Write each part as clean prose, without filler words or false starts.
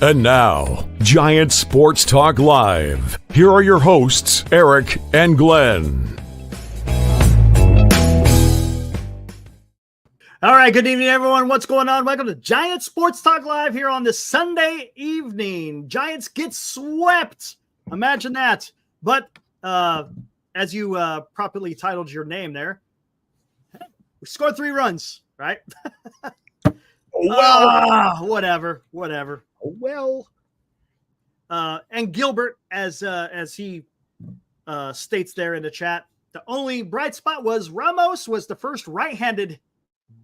And now, Giant Sports Talk Live. Here are your hosts, Eric and Glenn. All right, good evening, everyone. What's going on? Welcome to Giant Sports Talk Live here on this Sunday evening. Giants get swept. Imagine that. But as you properly titled your name there, we scored 3 runs, right? Whatever. And Gilbert, as he states there in the chat, the only bright spot was Ramos was the first right-handed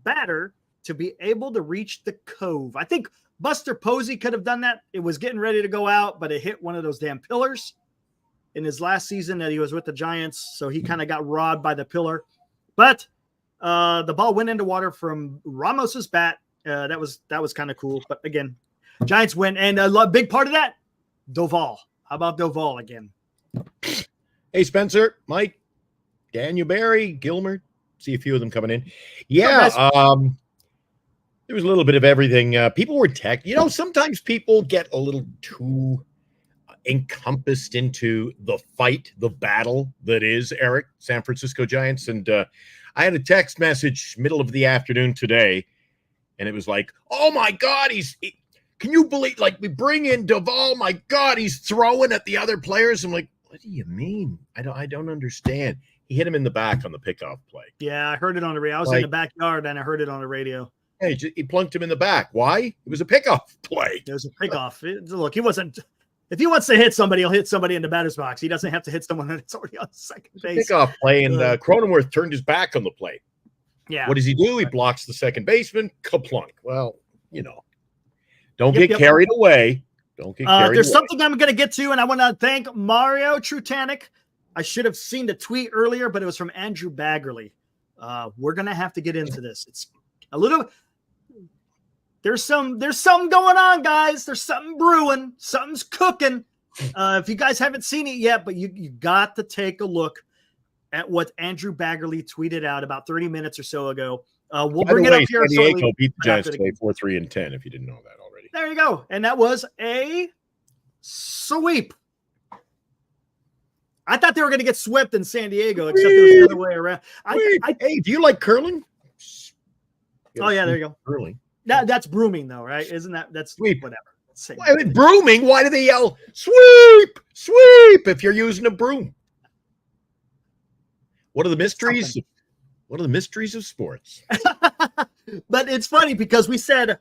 batter to be able to reach the cove. I think Buster Posey could have done that. It was getting ready to go out, but it hit one of those damn pillars in his last season that he was with the Giants, so he kind of got robbed by the pillar. But the ball went into water from Ramos's bat. That was kind of cool. But again, Giants win, and a big part of that, Doval. How about Doval again? Hey, Spencer, Mike, Daniel Barry, Gilmer. See a few of them coming in. Yeah, there was a little bit of everything. People were sometimes people get a little too encompassed into the fight, the battle that is, Eric, San Francisco Giants. And I had a text message middle of the afternoon today, and it was like, oh my God, can you believe, like, we bring in Doval, my God, he's throwing at the other players. I'm like, what do you mean? I don't understand. He hit him in the back on the pickoff play. Yeah, I heard it on the radio. I was in the backyard, and I heard it on the radio. Hey, he plunked him in the back. Why? It was a pickoff play. It was a pickoff. Look, he wasn't – if he wants to hit somebody, he'll hit somebody in the batter's box. He doesn't have to hit someone that's already on second base. Pickoff play, and Cronenworth turned his back on the play. Yeah. What does he do? He blocks the second baseman. Kaplunk. Well, don't get carried away. Don't get carried away. There's something I'm going to get to, and I want to thank Mario Trutanic. I should have seen the tweet earlier, but it was from Andrew Baggerly. We're going to have to get into this. It's a little – there's something going on, guys. There's something brewing. Something's cooking. If you guys haven't seen it yet, but you got to take a look at what Andrew Baggerly tweeted out about 30 minutes or so ago. We'll bring it up here. San Diego beat the Giants today 4-3-10, if you didn't know that already. There you go. And that was a sweep. I thought they were going to get swept in San Diego, except it was the other way around. Hey, do you like curling? Oh, yeah, there you go. Curling. That's brooming, though, right? Isn't that's sweep? Whatever. Brooming? Why do they yell sweep, sweep if you're using a broom? What are the mysteries? Something. What are the mysteries of sports? But it's funny because we said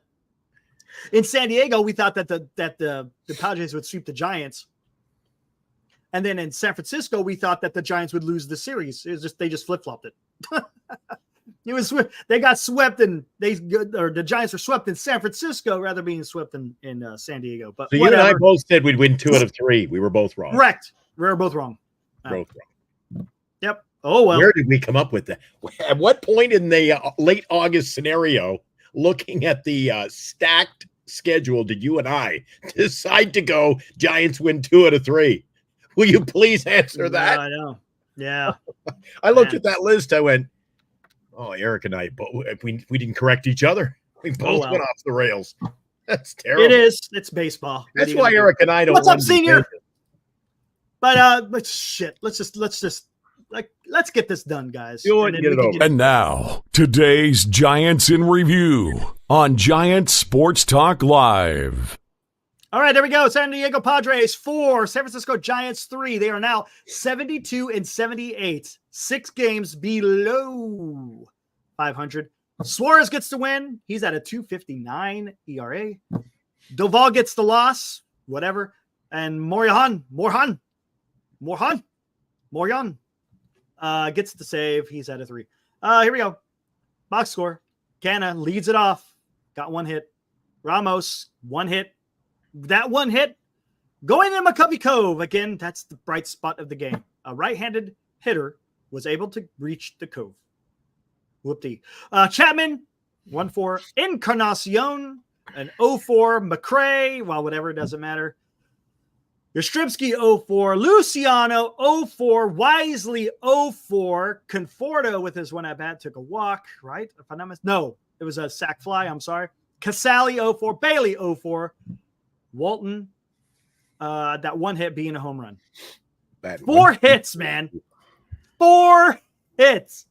in San Diego we thought that the Padres would sweep the Giants, and then in San Francisco we thought that the Giants would lose the series. They just flip flopped it. They got swept, and the Giants were swept in San Francisco rather than being swept in San Diego. But so you and I both said we'd win 2 out of 3. We were both wrong. Correct. We were both wrong. Both wrong. Yep. Oh well. Where did we come up with that? At what point in the late August scenario, looking at the stacked schedule, did you and I decide to go Giants win 2 out of 3? Will you please answer that? I know. Yeah. I looked at that list. I went, oh, Eric and I, we didn't correct each other. We both went off the rails. That's terrible. It is. It's baseball. That's why Eric and I don't. What's up, senior? But shit. Let's get this done, guys. Get it over. And now, today's Giants in Review on Giant Sports Talk Live. All right, there we go. San Diego Padres 4, San Francisco Giants 3. They are now 72-78. 6 games below 500. Suarez gets the win. He's at a 2.59 ERA. Doval gets the loss. Whatever. And Morejon gets the save. He's at a 3. Here we go. Box score. Canna leads it off. Got 1 hit. Ramos, 1 hit. That 1 hit going in McCovey Cove. Again, that's the bright spot of the game. A right-handed hitter was able to reach the cove. Whoop-dee. Chapman, 1-4. Encarnacion, an 0-4. McCray, well, whatever, it doesn't matter. Yastrzemski 0-4, Luciano 0-4, Wisely 0-4, Conforto with his 1 at bat took a walk, right? If I'm not no, it was a sac fly. I'm sorry. Casali 0-4, Bailey 0-4, Walton, that one hit being a home run. Bad 4 hits, man. 4 hits.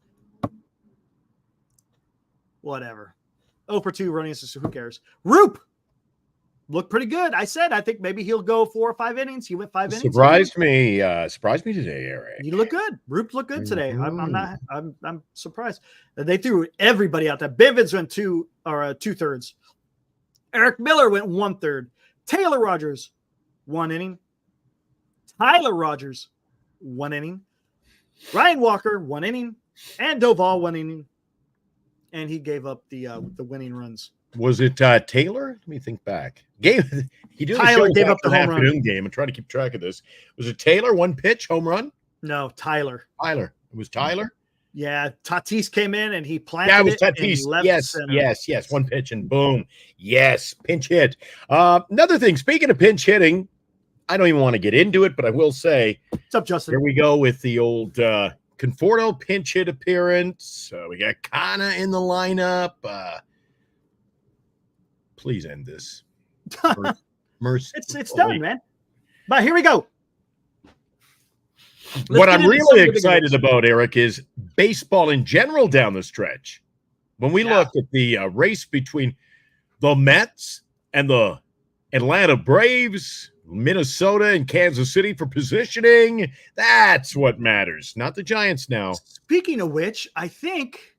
Whatever. 0 for 2 running, so who cares? Roop looked pretty good. I think maybe he'll go 4 or 5 innings. He went 5 innings. Surprised me today, Eric. You look good. Roop looked good today. I'm surprised. They threw everybody out there. Bivens went 2/3. Eric Miller went 1/3. Taylor Rogers, 1 inning. Tyler Rogers, 1 inning. Ryan Walker, 1 inning. And Doval, 1 inning. And he gave up the winning runs. Was it Taylor? Let me think back. Tyler gave up the home run game. I'm trying to keep track of this. Was it Taylor? 1 pitch, home run? No, Tyler. It was Tyler? Yeah, Tatis came in and he planted it was it. Tatis. Yes. 1 pitch and boom. Yes, pinch hit. Another thing, speaking of pinch hitting, I don't even want to get into it, but I will say, what's up, Justin? Here we go with the old Conforto pinch hit appearance. We got Kana in the lineup. Please end this. Mercy. It's done, man. But here we go. What I'm really excited about, Eric, is baseball in general down the stretch. When we look at the race between the Mets and the Atlanta Braves, Minnesota and Kansas City for positioning, that's what matters, not the Giants now. Speaking of which, I think,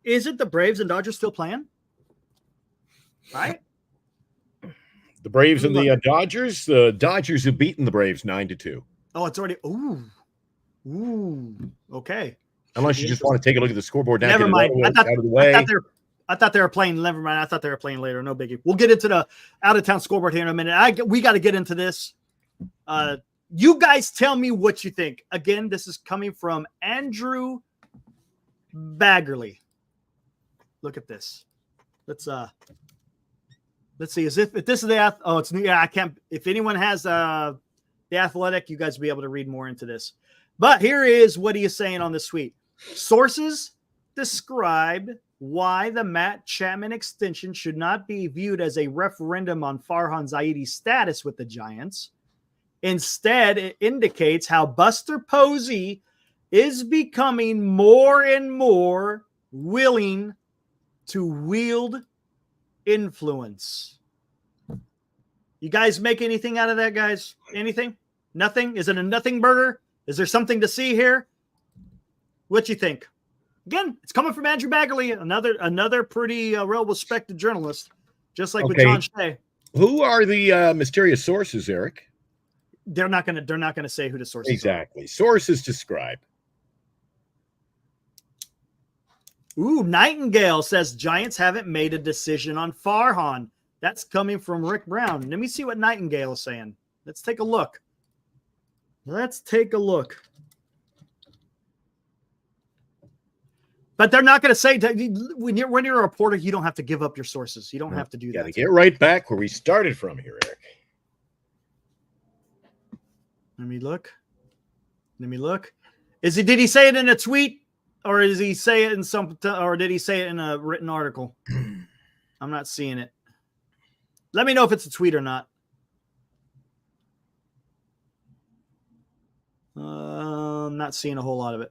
is it the Braves and Dodgers still playing? Right? The Braves and the Dodgers. The Dodgers have beaten the Braves 9-2. Oh, it's already. Ooh. Okay. Unless you just want to take a look at the scoreboard. Never mind. Out of the way. I thought they were playing. Never mind. I thought they were playing later. No biggie. We'll get into the out of town scoreboard here in a minute. We got to get into this. You guys tell me what you think. Again, this is coming from Andrew Baggerly. Look at this. Let's see. If this is the it's new. Yeah, I can't. If anyone has the Athletic, you guys will be able to read more into this. But here is what he is saying on this tweet. Sources describe why the Matt Chapman extension should not be viewed as a referendum on Farhan Zaidi's status with the Giants. Instead, it indicates how Buster Posey is becoming more and more willing to wield influence. You guys make anything out of that, guys? Anything? Nothing? Is it a nothing burger? Is there something to see here? What you think? Again, it's coming from Andrew Baggerly, another pretty well-respected journalist, just like with John Shea. Who are the mysterious sources, Eric? They're not gonna say who the sources exactly. Are. Sources describe. Nightingale says Giants haven't made a decision on Farhan. That's coming from Rick Brown. Let me see what Nightingale is saying. Let's take a look. But they're not going to say when you're a reporter, you don't have to give up your sources. You don't have to do that. Got to get right back where we started from here, Eric. Let me look. Did he say it in a tweet, or did he say it in or did he say it in a written article? I'm not seeing it. Let me know if it's a tweet or not. I'm not seeing a whole lot of it.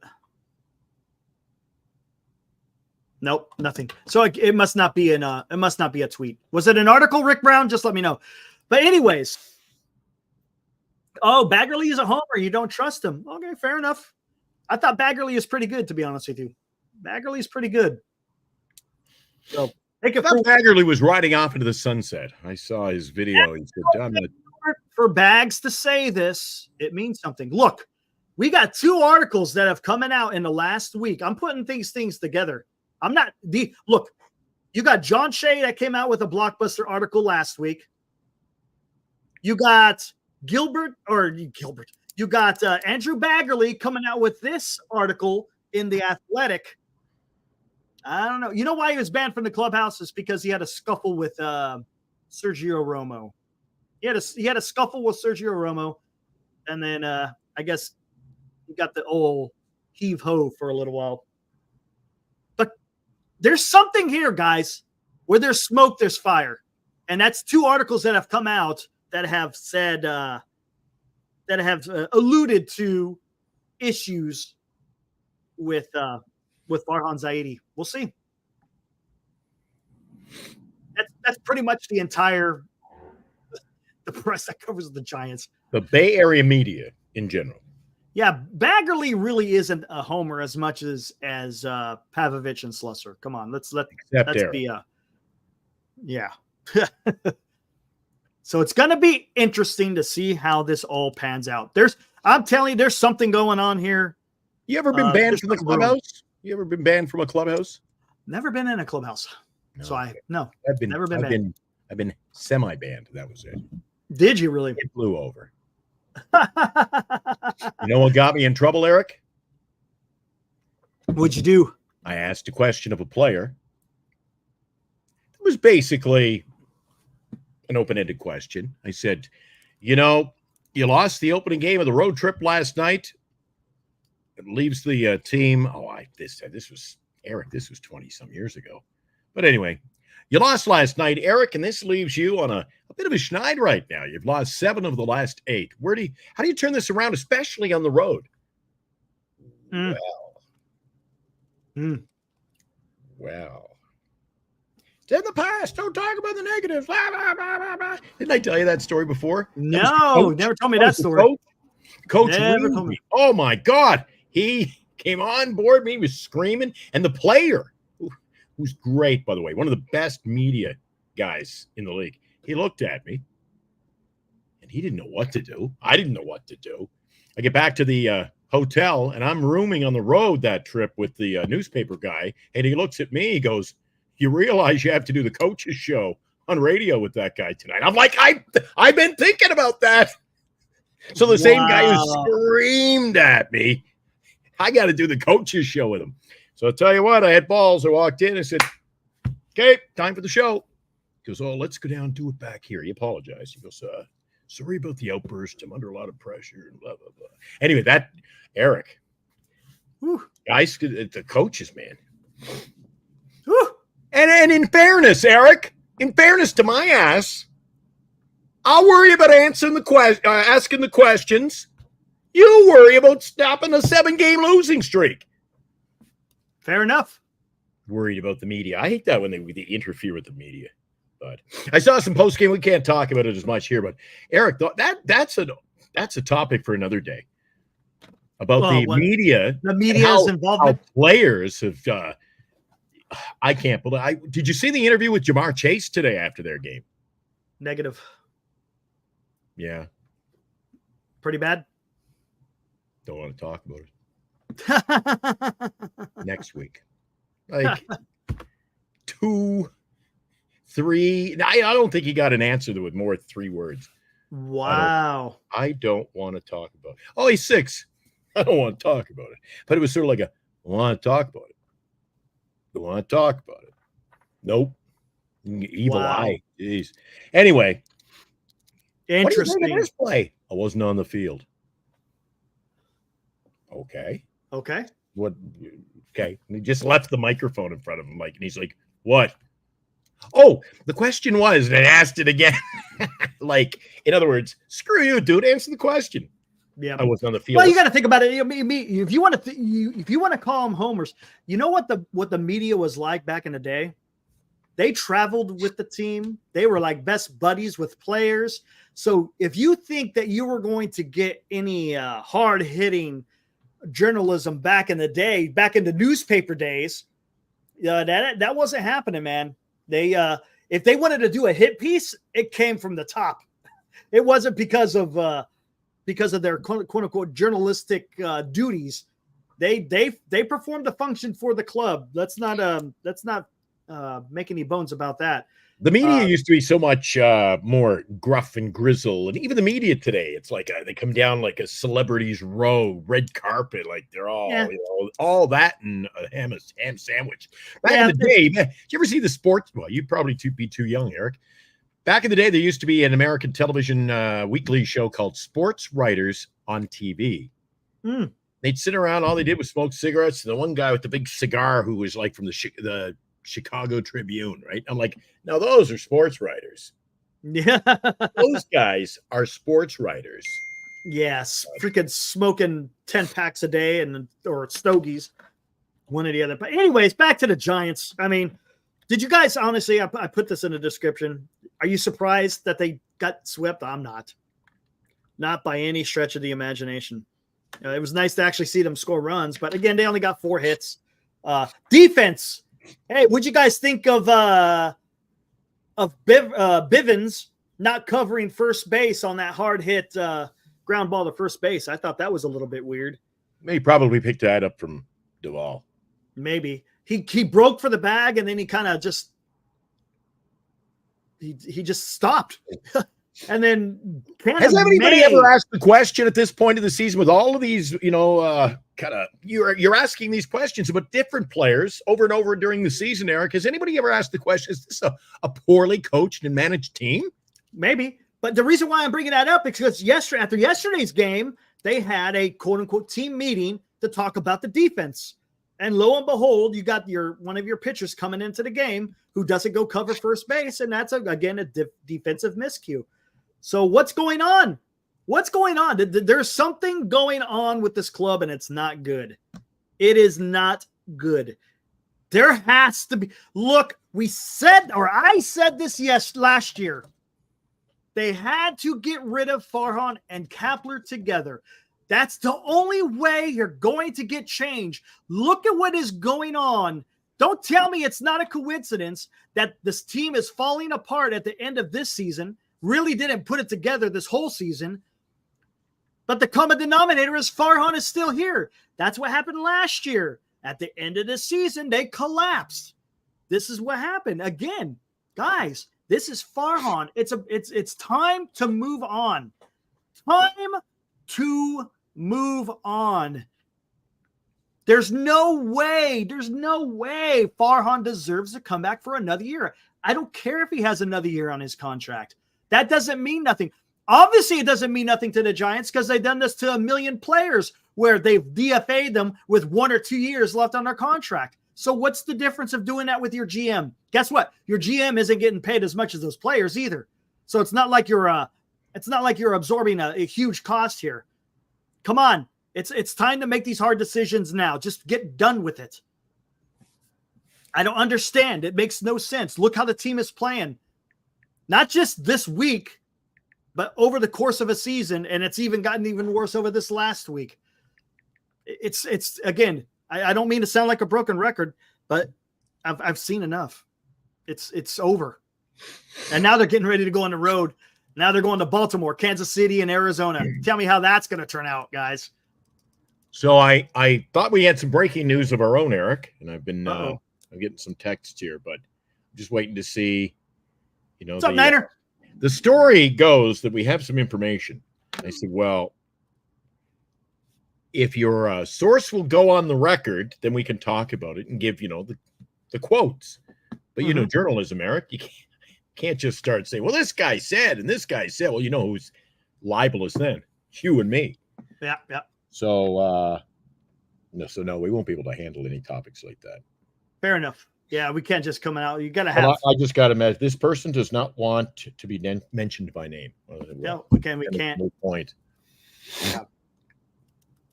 Nope, nothing. So it must not be a tweet. Was it an article, Rick Brown? Just let me know. But anyways, Baggerly is a homer. You don't trust him. Okay, fair enough. I thought Baggerly is pretty good, to be honest with you. Baggerly is pretty good. So Baggerly was riding off into the sunset. I saw his video. He said, for Bags to say this, it means something. Look, we got 2 articles that have come out in the last week. I'm putting things together. Look, you got John Shea that came out with a blockbuster article last week. You got Gilbert. You got Andrew Baggerly coming out with this article in The Athletic. I don't know. You know why he was banned from the clubhouse? Is because he had a scuffle with Sergio Romo. He had a scuffle with Sergio Romo, and then I guess he got the old heave ho for a little while. But there's something here, guys. Where there's smoke, there's fire, and that's 2 articles that have come out that have said that have alluded to issues with Farhan Zaidi. We'll see. That's pretty much the entire the press that covers the Giants. The Bay Area media in general. Yeah, Baggerly really isn't a homer as much as Pavovich and Slusser. Come on, let's be yeah. So it's gonna be interesting to see how this all pans out. I'm telling you, there's something going on here. You ever been banned from the clubhouse? You ever been banned from a clubhouse? Never been in a clubhouse. No. So I've never been banned. I've been semi-banned. That was it. Did you really? It blew over. You know what got me in trouble, Eric? What'd you do? I asked a question of a player. It was basically an open-ended question. I said, you lost the opening game of the road trip last night. It leaves the team. This was Eric. This was 20-some years ago. But anyway, you lost last night, Eric, and this leaves you on a bit of a schneid right now. You've lost 7 of the last 8. How do you turn this around, especially on the road? Well. It's in the past. Don't talk about the negatives. Blah, blah, blah, blah, blah. Didn't I tell you that story before? No, never told me that story. Coach never told me. Oh, my God. He came on board me. He was screaming. And the player, who's great, by the way, one of the best media guys in the league, he looked at me, and he didn't know what to do. I didn't know what to do. I get back to the hotel, and I'm rooming on the road that trip with the newspaper guy, and he looks at me. He goes, "You realize you have to do the coach's show on radio with that guy tonight?" I'm like, I've been thinking about that. So the same guy who screamed at me, I got to do the coach's show with him. So I'll tell you what, I had balls. I walked in and said, "Okay, time for the show." He goes, "Oh, let's go down and do it back here." He apologized. He goes, "Sorry about the outburst. I'm under a lot of pressure and blah, blah, blah." Anyway, that Eric, guys, the coaches, man. And in fairness, Eric, in fairness to my ass, I'll worry about asking the questions. You worry about stopping a 7-game losing streak. Fair enough. Worried about the media. I hate that when they interfere with the media. But I saw some post game. We can't talk about it as much here. But Eric, that's a topic for another day. About the media. The media's involvement. How players have. I can't believe. Did you see the interview with Jamar Chase today after their game? Negative. Yeah. Pretty bad. Don't want to talk about it. Next week. Like 2, 3. I don't think he got an answer with more than 3 words. Wow. I don't want to talk about it. Oh, he's 6. I don't want to talk about it. But it was sort of like I want to talk about it. I want to talk about it. Nope. Evil eye. Jeez. Anyway. Interesting. What do you think of this play? I wasn't on the field. Okay. What? Okay. And he just left the microphone in front of him, Mike, and he's like, "What?" Oh, the question was, and I asked it again. Like, in other words, screw you, dude. Answer the question. Yeah, I wasn't on the field. Well, you got to think about it. If you want to call them homers, you know what the media was like back in the day. They traveled with the team. They were like best buddies with players. So if you think that you were going to get any hard hitting journalism back in the day, back in the newspaper days, that wasn't happening, man. They if they wanted to do a hit piece, it came from the top. It wasn't because of their quote unquote journalistic duties. They performed a function for the club. Let's not make any bones about that. The media used to be so much more gruff and grizzle, and even the media today, it's like they come down like a celebrities row, red carpet, like they're all all that and a ham sandwich. Back in the day, man, did you ever see the sports? Well, you'd probably be too young, Eric. Back in the day, there used to be an American television weekly show called Sports Writers on TV. They'd sit around, all they did was smoke cigarettes, and the one guy with the big cigar who was like from the Chicago Tribune, right? I'm like, now those are sports writers. Yeah. Those guys are sports writers. Yes, freaking smoking 10 packs a day or stogies, one or the other. But anyways, back to the Giants. I mean, did you guys honestly? I put this in the description. Are you surprised that they got swept? I'm not by any stretch of the imagination. It was nice to actually see them score runs, but again, they only got 4 hits. Defense. Hey, what'd you guys think of Bivens not covering first base on that hard hit ground ball to first base? I thought that was a little bit weird. He probably picked that up from Duvall. Maybe he broke for the bag and then he kind of just he just stopped. And then has anybody ever asked the question at this point of the season with all of these, you're asking these questions about different players over and over during the season, Eric? Has anybody ever asked the question, is this a poorly coached and managed team? Maybe. But the reason why I'm bringing that up is because after yesterday's game, they had a quote unquote team meeting to talk about the defense. And lo and behold, you got one of your pitchers coming into the game who doesn't go cover first base. And that's, again, a defensive miscue. So what's going on? What's going on? There's something going on with this club, and it's not good. It is not good. There has to be. Look, I said this last year. They had to get rid of Farhan and Kapler together. That's the only way you're going to get change. Look at what is going on. Don't tell me it's not a coincidence that this team is falling apart at the end of this season. Really didn't put it together this whole season. But the common denominator is Farhan is still here. That's what happened last year. At the end of the season, they collapsed. This is what happened. Again, guys, this is Farhan. It's time to move on. Time to move on. There's no way Farhan deserves to come back for another year. I don't care if he has another year on his contract. That doesn't mean nothing. Obviously, it doesn't mean nothing to the Giants because they've done this to a million players where they've DFA'd them with 1 or 2 years left on their contract. So what's the difference of doing that with your GM? Guess what? Your GM isn't getting paid as much as those players either. So it's not like you're absorbing a huge cost here. Come on. It's time to make these hard decisions now. Just get done with it. I don't understand. It makes no sense. Look how the team is playing. Not just this week, but over the course of a season, and it's even gotten even worse over this last week. It's again, I don't mean to sound like a broken record, but I've seen enough. It's over. And now they're getting ready to go on the road. Now they're going to Baltimore, Kansas City, and Arizona. Tell me how that's going to turn out, guys. So I thought we had some breaking news of our own, Eric, and I've been I'm getting some texts here, but I'm just waiting to see. What's up, Niner? The story goes that we have some information. I said, well, if your source will go on the record, then we can talk about it and give, the quotes. But, journalism, Eric, you can't just start saying, well, this guy said, and this guy said, well, who's libelous then? You and me. Yeah. So, no, we won't be able to handle any topics like that. Fair enough. Yeah, we can't just come out. You got to have. Well, I just got to imagine this person does not want to be mentioned by name. No, we can't. No point. Yeah.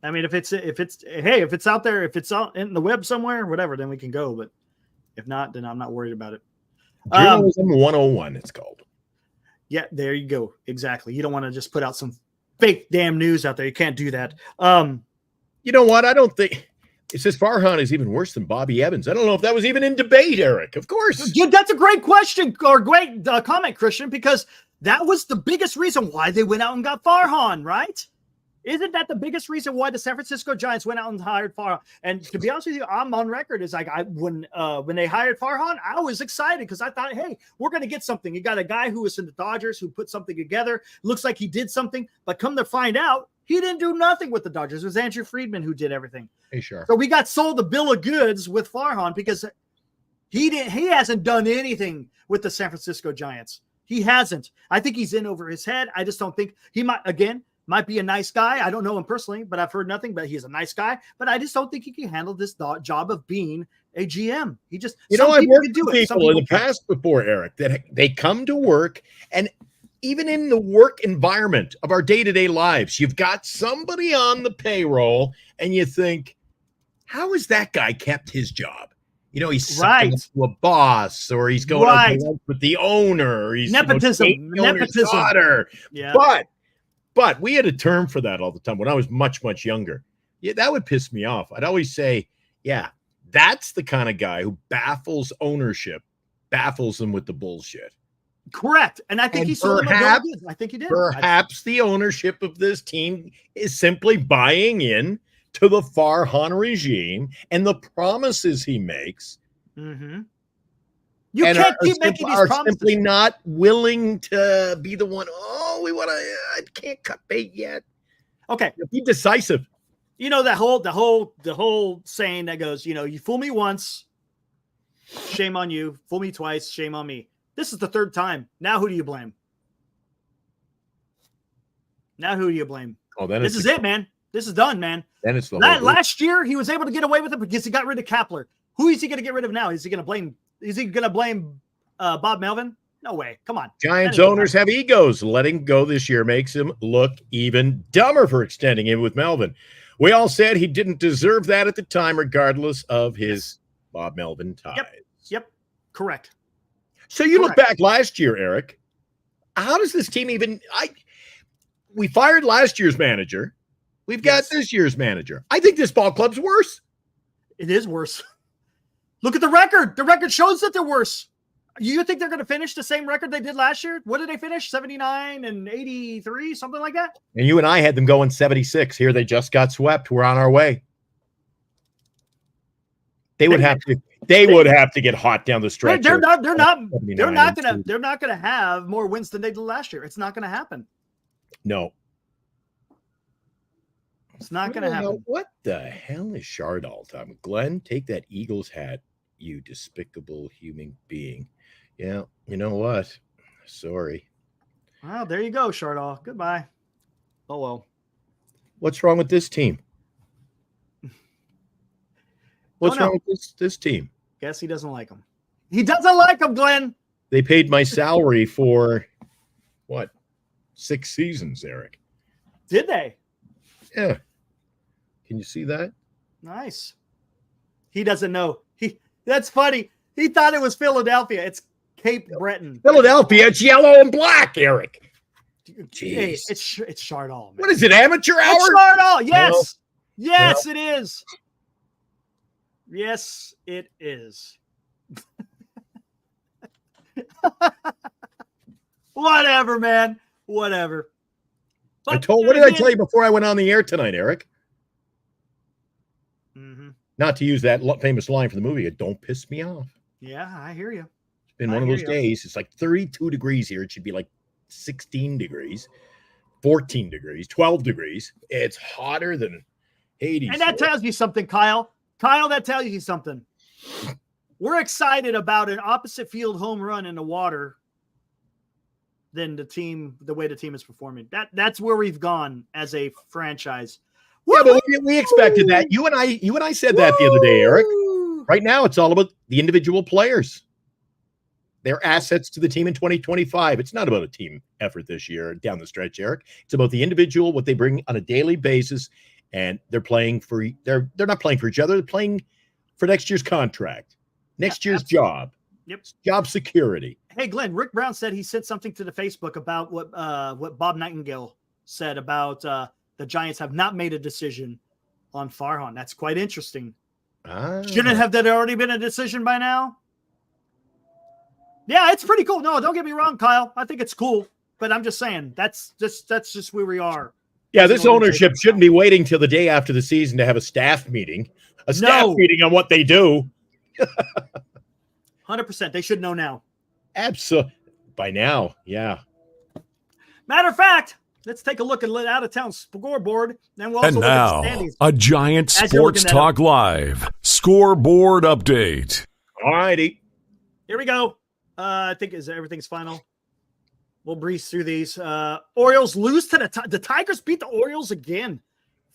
I mean, if it's out there, if it's out in the web somewhere, whatever, then we can go. But if not, then I'm not worried about it. Journalism 101, it's called. Yeah, there you go. Exactly. You don't want to just put out some fake damn news out there. You can't do that. You know what? I don't think. It says Farhan is even worse than Bobby Evans. I don't know if that was even in debate, Eric. Of course. Yeah, that's a great question or great comment, Christian, because that was the biggest reason why they went out and got Farhan, right? Isn't that the biggest reason why the San Francisco Giants went out and hired Farhan? And to be honest with you, I'm on record. It's like when they hired Farhan, I was excited because I thought, hey, we're going to get something. You got a guy who was in the Dodgers who put something together. Looks like he did something, but come to find out, he didn't do nothing with the Dodgers. It was Andrew Friedman who did everything. Hey, sure. So we got sold the bill of goods with Farhan because he hasn't done anything with the San Francisco Giants. He hasn't. I think he's in over his head. I just don't think he might. Again, Might be a nice guy. I don't know him personally, but I've heard nothing, but he's a nice guy. But I just don't think he can handle this job of being a GM. He just, I've worked with people in the past before, Eric, that they come to work, and even in the work environment of our day-to-day lives, you've got somebody on the payroll and you think, how has that guy kept his job? He's sucking up to a boss, or he's going to lunch with the owner, or he's nepotism. Daughter. Yeah. But we had a term for that all the time when I was much, much younger. Yeah, that would piss me off. I'd always say, yeah, that's the kind of guy who baffles ownership, baffles them with the bullshit. Correct. And I think he sold him a good. I think he did. Perhaps the ownership of this team is simply buying in to the Farhan regime and the promises he makes. Mm-hmm. You can't keep making these promises. Simply not willing to be the one. Oh, I can't cut bait yet. Okay. Be decisive. The whole saying that goes, you fool me once, shame on you. Fool me twice, shame on me. This is the third time. Now who do you blame? Oh, this is it, man. This is done, man. Then it's the last year he was able to get away with it because he got rid of Kapler. Who is he going to get rid of now? Is he going to blame Bob Melvin? No way. Come on. Giants owners have egos. Letting go this year makes him look even dumber for extending him with Melvin. We all said he didn't deserve that at the time, regardless of his Bob Melvin ties. Yep. Correct. So you look back last year, Eric. How does this team we fired last year's manager. We've got this year's manager. I think this ball club's worse. It is worse. Look at the record. The record shows that they're worse. You think they're going to finish the same record they did last year? What did they finish? 79 and 83, something like that? And you and I had them going 76. Here they just got swept. We're on our way. They would have to get hot down the stretch. They're not going to have more wins than they did last year. It's not going to happen. No. It's not going to happen. What the hell is Chardal time? Glenn, take that Eagles hat, you despicable human being. Yeah, you know what? Sorry. Well, there you go, Chardal. Goodbye. Oh, well. What's wrong with this team? What's wrong with this team? Guess he doesn't like them. He doesn't like them, Glenn. They paid my salary for, 6 seasons, Eric. Did they? Yeah. Can you see that? Nice. He doesn't know. That's funny. He thought it was Philadelphia. It's Cape Breton. Philadelphia, it's yellow and black, Eric. Jeez. Hey, it's Chardal, man. What is it, amateur hour? It's Chardal. Yes. No. Yes, it is. Yes, it is. Whatever, man. Whatever. What did I tell you before I went on the air tonight, Eric? Mm-hmm. Not to use that famous line from the movie, don't piss me off. Yeah, I hear you. It's been one of those days. It's like 32 degrees here. It should be like 16 degrees, 14 degrees, 12 degrees. It's hotter than Hades. And that tells you something, Kyle. Kyle, that tells you something. We're excited about an opposite field home run in the water than the way the team is performing. That's where we've gone as a franchise. Yeah, but we expected that. You and I said that the other day, Eric. Right now, it's all about the individual players. They're assets to the team in 2025. It's not about a team effort this year down the stretch, Eric. It's about the individual, what they bring on a daily basis, and they're playing for. They're not playing for each other. They're playing for next year's contract, next year's job. Yep, job security. Hey, Glenn, Rick Brown said he sent something to the Facebook about what Bob Nightingale said about the Giants have not made a decision on Farhan. That's quite interesting. Shouldn't have that already been a decision by now? Yeah, it's pretty cool. No, don't get me wrong, Kyle. I think it's cool, but I'm just saying that's just where we are. Yeah, this ownership shouldn't be waiting till the day after the season to have a staff meeting. Meeting on what they do. 100%. They should know now. Absolutely. By now, yeah. Matter of fact, let's take a look at out of town scoreboard. Then we'll and also now, look at the standings. a Giant Sports Talk Live scoreboard update. All righty. Here we go. I think everything's final. We'll breeze through these. Orioles lose to the Tigers beat the Orioles again,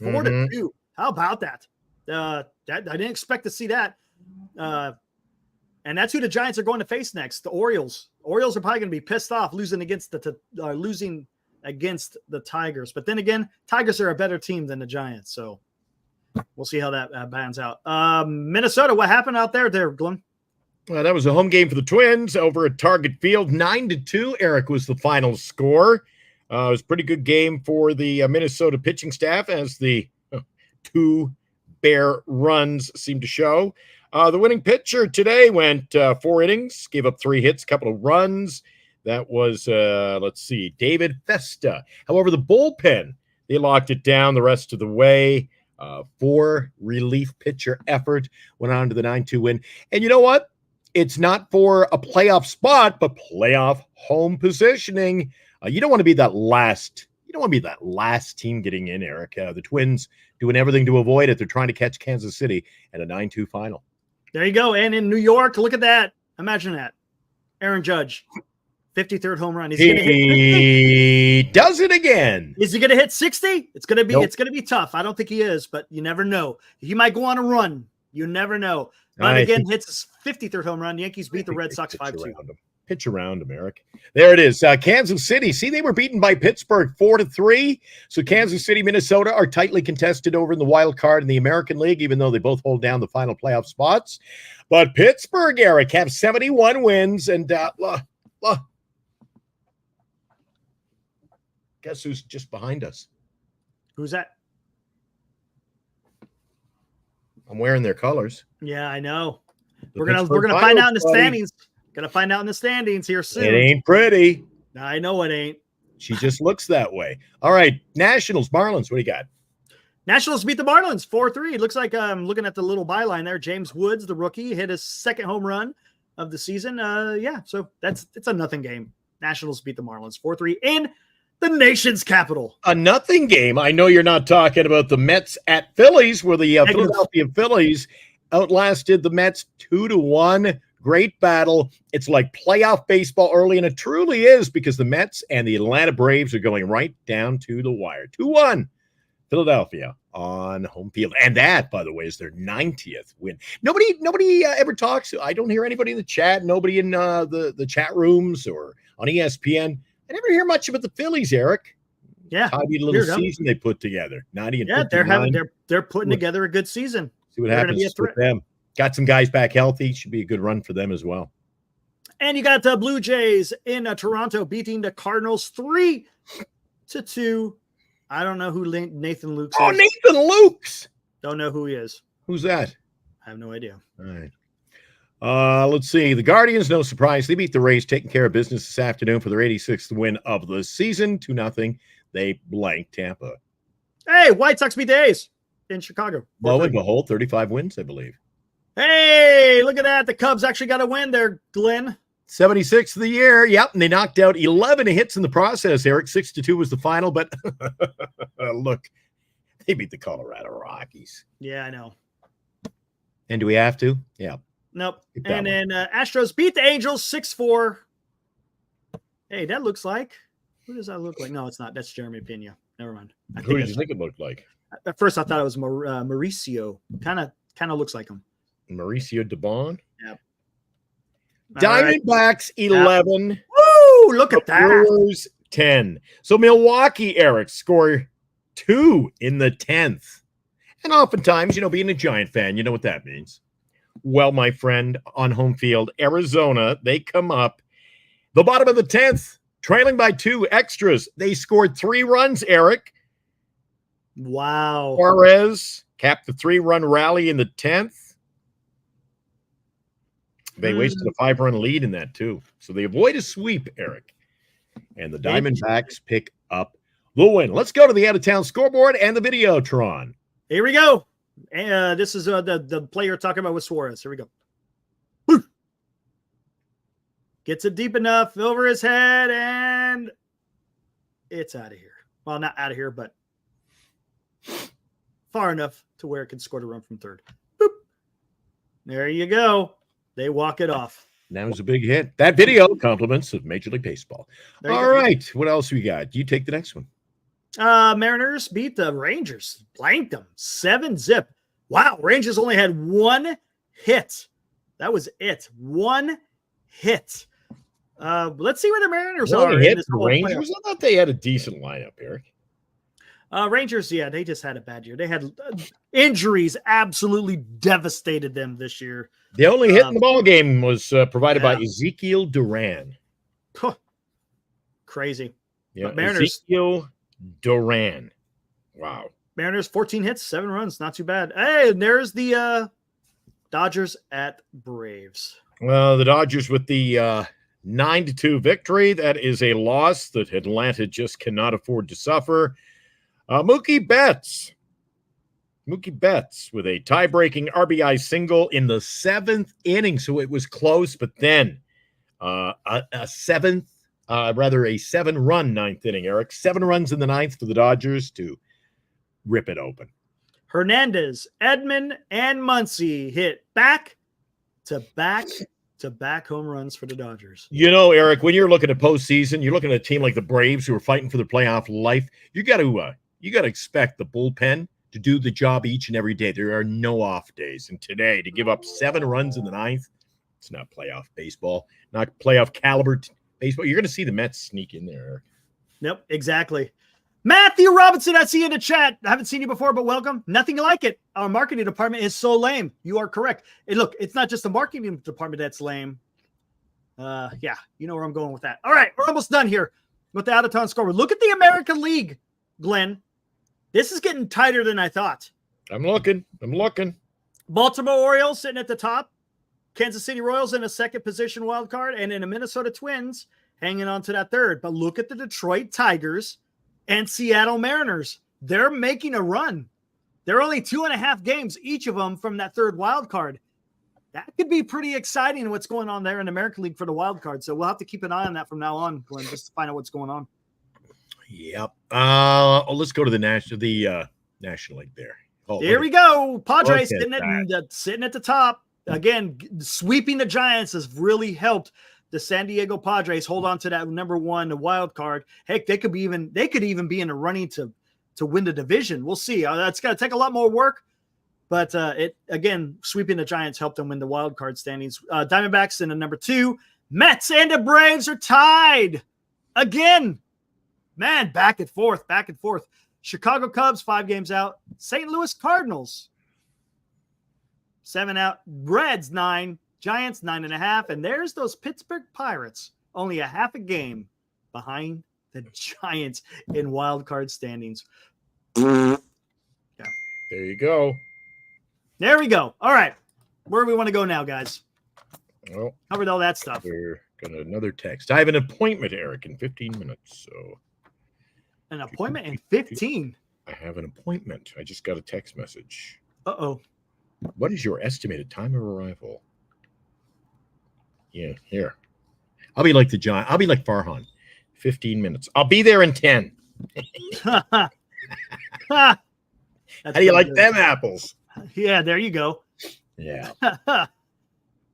4-2. How about that? That I didn't expect to see that. And that's who the Giants are going to face next. The Orioles. Orioles are probably going to be pissed off losing against the Tigers. But then again, Tigers are a better team than the Giants. So we'll see how that pans out. Minnesota, what happened out there, Glenn? Well, that was a home game for the Twins over at Target Field. 9-2, Eric, was the final score. It was a pretty good game for the Minnesota pitching staff, as the 2 bare runs seem to show. The winning pitcher today went 4 innings, gave up 3 hits, a couple of runs. That was, David Festa. However, the bullpen, they locked it down the rest of the way. 4 relief pitcher effort, went on to the 9-2 win. And you know what? It's not for a playoff spot, but playoff home positioning. You don't want to be that last. You don't want to be that last team getting in, Eric. The Twins doing everything to avoid it. They're trying to catch Kansas City at a 9-2 final. There you go. And in New York, look at that. Imagine that. Aaron Judge, 53rd home run. He does it again. Is he going to hit 60? It's going to be. Nope. It's going to be tough. I don't think he is, but you never know. He might go on a run. You never know. But again, hits his 53rd home run. The Yankees beat the Red Sox 5-2. Pitch around him, Eric. There it is. Kansas City. See, they were beaten by Pittsburgh 4-3. So Kansas City, Minnesota are tightly contested over in the wild card in the American League, even though they both hold down the final playoff spots. But Pittsburgh, Eric, have 71 wins. And guess who's just behind us? Who's that? I'm wearing their colors. Yeah, I know. We're gonna find out in the standings. Gonna find out in the standings here soon. It ain't pretty. I know it ain't. She just looks that way. All right, Nationals, Marlins. What do you got? Nationals beat the Marlins 4-3. It looks like I'm looking at the little byline there. James Woods, the rookie, hit his 2nd home run of the season. So it's a nothing game. Nationals beat the Marlins 4-3 in the nation's capital. A nothing game. I know you're not talking about the Mets at Phillies, where the Philadelphia Phillies outlasted the Mets 2-1. Great battle. It's like playoff baseball early, and it truly is, because the Mets and the Atlanta Braves are going right down to the wire. 2-1, Philadelphia on home field. And that, by the way, is their 90th win. Nobody ever talks. I don't hear anybody in the chat, nobody in the chat rooms or on ESPN. I never hear much about the Phillies, Eric. Yeah, tidy little season they put together. 90 and 59. They're putting together a good season. See what happens with them. Got some guys back healthy. Should be a good run for them as well. And you got the Blue Jays in Toronto beating the Cardinals 3-2. I don't know who Nathan Lukes is. Oh, Nathan Lukes. Don't know who he is. Who's that? I have no idea. All right. Let's see. The Guardians, no surprise. They beat the Rays, taking care of business this afternoon for their 86th win of the season. 2-0. They blanked Tampa. Hey, White Sox beat the A's in Chicago. Lo and behold, 35 wins, I believe. Hey, look at that. The Cubs actually got a win there, Glenn. 76th of the year. Yep, and they knocked out 11 hits in the process, Eric. 6-2 was the final, but look, they beat the Colorado Rockies. Yeah, I know. And do we have to? Yeah. Nope. And then Astros beat the Angels 6-4. Hey, that looks like – who does that look like? No, it's not. That's Jeremy Pena. Never mind. Who did you think it looked like? At first, I thought it was Mauricio. Kind of looks like him. Mauricio Dubon? Yep. Diamondbacks 11. Woo! Look at that. Brewers 10. So Milwaukee, Eric, score 2 in the 10th. And oftentimes, being a Giant fan, you know what that means. Well, my friend, on home field, Arizona, they come up the bottom of the 10th, trailing by 2 extras. They scored 3 runs, Eric. Wow. Juarez capped the 3-run rally in the 10th. They wasted a 5-run lead in that, too. So they avoid a sweep, Eric. And the Diamondbacks pick up the win. Let's go to the out-of-town scoreboard and the Videotron. Here we go. This is the player talking about with Suarez. Here we go. Woo! Gets it deep enough over his head, and it's out of here. Well, not out of here, but far enough to where it can score a run from third. Boop. There you go. They walk it off. That was a big hit. That video compliments of Major League Baseball. All right. What else we got? You take the next one. Mariners beat the Rangers. Blanked them. 7-0. Wow. Rangers only had one hit. That was it. One hit. Let's see where the Mariners are. Hit the Rangers? I thought they had a decent lineup, Eric. Rangers, yeah, they just had a bad year. They had injuries absolutely devastated them this year. The only hit in the ball game was provided by Ezekiel Duran. Crazy. Yeah, Mariners. Ezekiel Duran. Wow. Mariners, 14 hits, 7 runs. Not too bad. Hey, and there's the Dodgers at Braves. Well, the Dodgers with the 9-2 victory. That is a loss that Atlanta just cannot afford to suffer. Mookie Betts with a tie-breaking RBI single in the 7th inning. So it was close, but then a 7-run 9th inning, Eric. 7 runs in the 9th for the Dodgers to rip it open. Hernandez, Edman, and Muncy hit back-to-back home runs for the Dodgers. You know, Eric, when you're looking at postseason, you're looking at a team like the Braves who are fighting for the playoff life. You got to expect the bullpen to do the job each and every day. There are no off days. And today, to give up 7 runs in the 9th, it's not playoff baseball, not playoff caliber baseball. You're going to see the Mets sneak in there, Eric. Nope, exactly. Matthew Robinson, I see you in the chat. I haven't seen you before, but welcome. Nothing like it. Our marketing department is so lame. You are correct. And look, it's not just the marketing department that's lame. Yeah, you know where I'm going with that. All right, we're almost done here with the out-of-town scoreboard. Look at the American League, Glenn. This is getting tighter than I thought. I'm looking. Baltimore Orioles sitting at the top. Kansas City Royals in a second position wild card, and then the Minnesota Twins hanging on to that third. But look at the Detroit Tigers and Seattle Mariners. They're making a run. They're only 2.5 games, each of them, from that third wild card. That could be pretty exciting what's going on there in the American League for the wild card. So we'll have to keep an eye on that from now on, Glenn, just to find out what's going on. Yep. Let's go to the National League there. Here we go. Padres sitting at the top. Again, sweeping the Giants has really helped the San Diego Padres hold on to that number 1 wild card. Heck, they could even be in the running to win the division. We'll see. That's going to take a lot more work, but sweeping the Giants helped them win the wild card standings. Diamondbacks in the number 2. Mets and the Braves are tied again. Man, back and forth. Chicago Cubs 5 games out. St. Louis Cardinals 7 out. Reds 9. Giants 9.5, and there's those Pittsburgh Pirates, only a half a game behind the Giants in wild card standings. Yeah. There you go. There we go. All right, where do we want to go now, guys? Well, covered all that stuff. We're gonna another text. I have an appointment, Eric, in 15 minutes. So an appointment in 15. I have an appointment. I just got a text message. Uh-oh. What is your estimated time of arrival? Yeah, here. I'll be like the giant. I'll be like Farhan. 15 minutes. I'll be there in 10. How do you like them apples? Yeah, there you go. Yeah.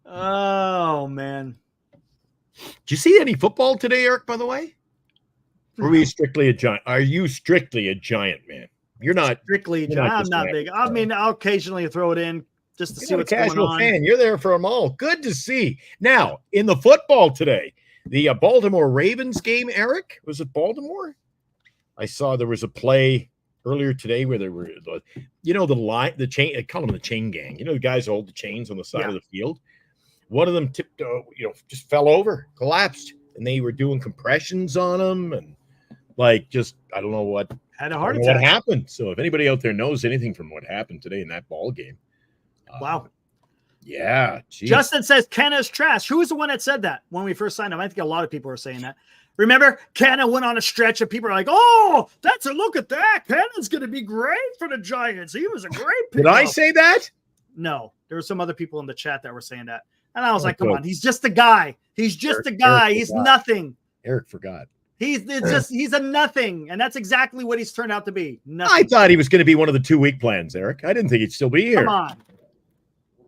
Oh, man. Did you see any football today, Eric, by the way? Or are you strictly a giant? Are you strictly a giant, man? You're not. Strictly a giant. I'm not big. I mean, I'll occasionally throw it in just to see what's going on. Casual fan. You're there for them all. Good to see. Now, in the football today, the Baltimore Ravens game, Eric, was it Baltimore? I saw there was a play earlier today where there were, the chain, I call them the chain gang. You know, the guys who hold the chains on the side of the field. One of them tipped, just fell over, collapsed, and they were doing compressions on him and I don't know what. Had a heart attack. What happened? So if anybody out there knows anything from what happened today in that ball game. Wow. Yeah. Geez. Justin says Canna is trash. Who was the one that said that when we first signed him? I think a lot of people are saying that. Remember, Canna went on a stretch and people are like, oh, that's a look at that. Canna's going to be great for the Giants. He was a great pick. Did I say that? No. There were some other people in the chat that were saying that. And I was like, come on. He's just a guy. He's just a guy. He's nothing. Eric forgot. He's a nothing. And that's exactly what he's turned out to be. Nothing. I thought he was going to be one of the 2-week plans, Eric. I didn't think he'd still be here. Come on.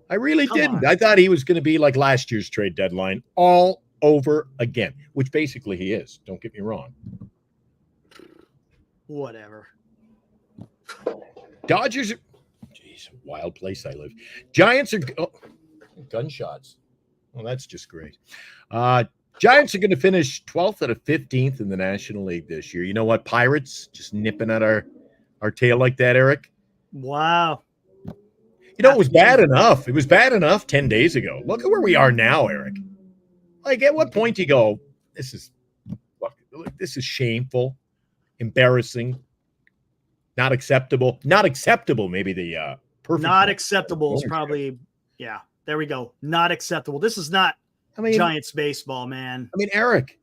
I really Come didn't. on. I thought he was going to be like last year's trade deadline all over again, which basically he is. Don't get me wrong. Whatever. Dodgers are, jeez, wild place I live. Giants are gunshots. Well, that's just great. Giants are going to finish 12th out of 15th in the National League this year. You know what? Pirates just nipping at our tail like that, Eric. Wow. You know, it was bad enough. It was bad enough 10 days ago. Look at where we are now, Eric. Like, at what point do you go, this is shameful, embarrassing, not acceptable. Not acceptable, maybe the perfect. Not acceptable is probably, yeah, there we go. Not acceptable. This is not Giants baseball, man. I mean, Eric,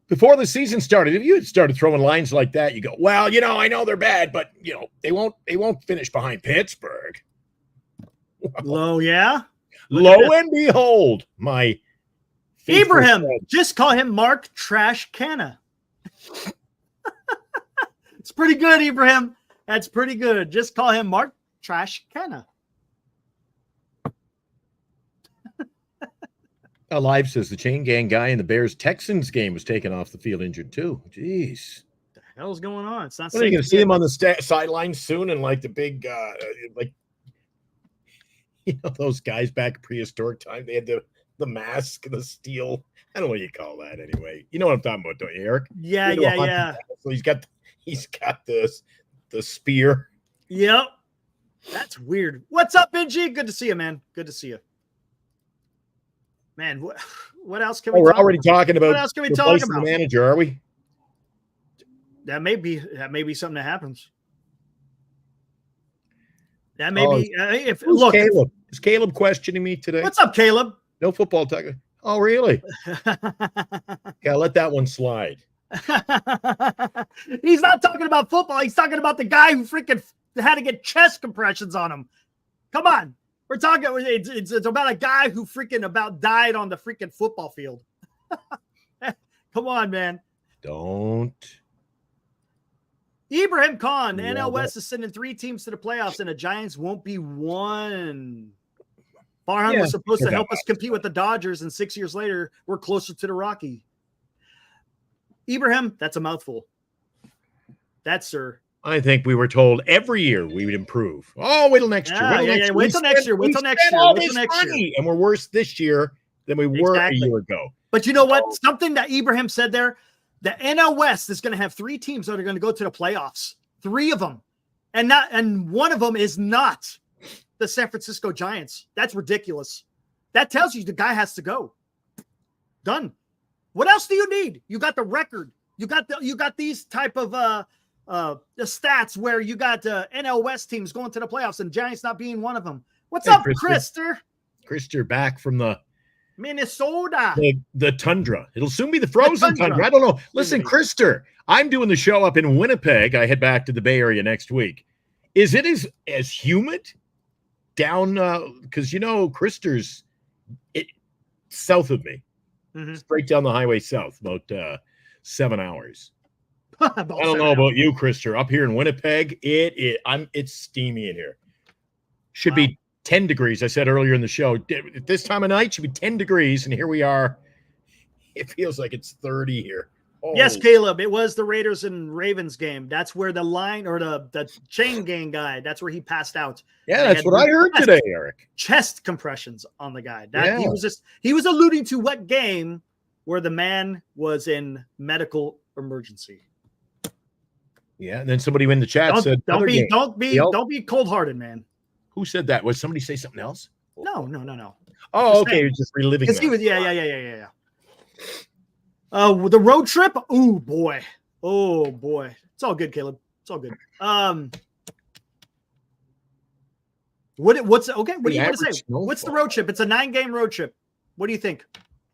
before the season started, if you had started throwing lines like that, you go, well, I know they're bad, but they won't finish behind Pittsburgh. Low, yeah. Lo and behold, my Ibrahim, friend. just call him Mark Trash Canna. It's pretty good, Ibrahim. That's pretty good. Just call him Mark Trash Canna. Alive says the chain gang guy in the Bears-Texans game was taken off the field injured too. Jeez. What the hell's going on? It's not. Are you going to see him on the sideline soon and like the big, those guys back in prehistoric time? They had the mask, the steel. I don't know what you call that anyway. You know what I'm talking about, don't you, Eric? Yeah. So he's got this the spear. Yep. That's weird. What's up, Benji? Good to see you, man. Good to see you. Man, what else can we talk about? We're already talking about what else can we talk about? The manager, are we? That may be something that happens. That may be look. Caleb? Is Caleb questioning me today? What's up, Caleb? No football talk. Oh, really? Yeah, let that one slide. He's not talking about football. He's talking about the guy who freaking had to get chest compressions on him. Come on. We're talking, it's about a guy who freaking about died on the freaking football field. Come on, man. Don't. Ibrahim Khan, NL West is sending 3 teams to the playoffs, and the Giants won't be one. Farhan was supposed to help us compete with the Dodgers, and 6 years later, we're closer to the Rocky. Ibrahim, that's a mouthful. That's, sir. I think we were told every year we would improve. Oh, wait till next year. Wait till next year. Wait till next year. And we're worse this year than we were a year ago. But you know what? Something that Ibrahim said there, the NL West is going to have 3 teams that are going to go to the playoffs. 3 of them. And one of them is not the San Francisco Giants. That's ridiculous. That tells you the guy has to go. Done. What else do you need? You got the record. You got these type of the stats where you got NL West teams going to the playoffs and Giants not being one of them. What's up, Krister? Krister back from the Minnesota. The tundra. It'll soon be the frozen tundra. I don't know. Listen, Krister, I'm doing the show up in Winnipeg. I head back to the Bay Area next week. Is it as humid down? Because Krister's south of me, straight down the highway south, about 7 hours. I don't know about you, Krister. Up here in Winnipeg, it's steamy in here. Should be 10 degrees. I said earlier in the show, at this time of night should be 10 degrees, and here we are. It feels like it's 30 here. Oh. Yes, Caleb. It was the Raiders and Ravens game. That's where the line or the chain gang guy. That's where he passed out. Yeah, that's what I heard today, Eric. Chest compressions on the guy. He was alluding to what game where the man was in medical emergency. Yeah, and then somebody in the chat said, "Don't be cold-hearted, man." Who said that? Was somebody say something else? No. Oh, okay. You're just reliving that. He was, yeah. The road trip. Oh boy. It's all good, Caleb. It's all good. What's okay? What do you want to say? What's the road trip? It's a 9-game road trip. What do you think?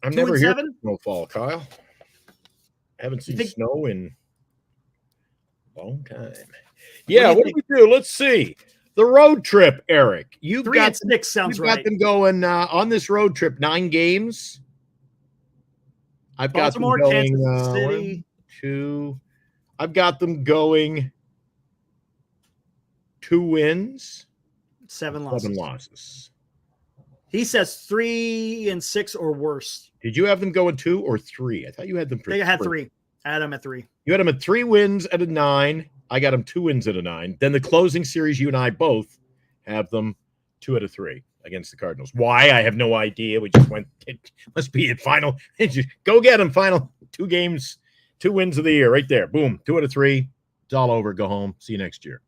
I'm never here for snowfall, Kyle. I haven't seen snow in a long time. Yeah, what do we do? Let's see. The road trip, Eric. You've 3 got and 6 sounds right. Got them going on this road trip. 9 games. I've Baltimore, got them going. Kansas City. 1, 2. I've got them going 2 wins. 7 losses. 7 losses. He says 3-6 or worse. Did you have them going 2 or 3? I thought you had them for They had 3. I had them at 3. You had them at 3 wins at a 9. I got them 2 wins at a 9. Then the closing series, you and I both have them 2 out of 3 against the Cardinals. Why? I have no idea. We just went, it must be at final. Go get them. Final 2 games, 2 wins of the year right there. Boom. 2 out of 3. It's all over. Go home. See you next year.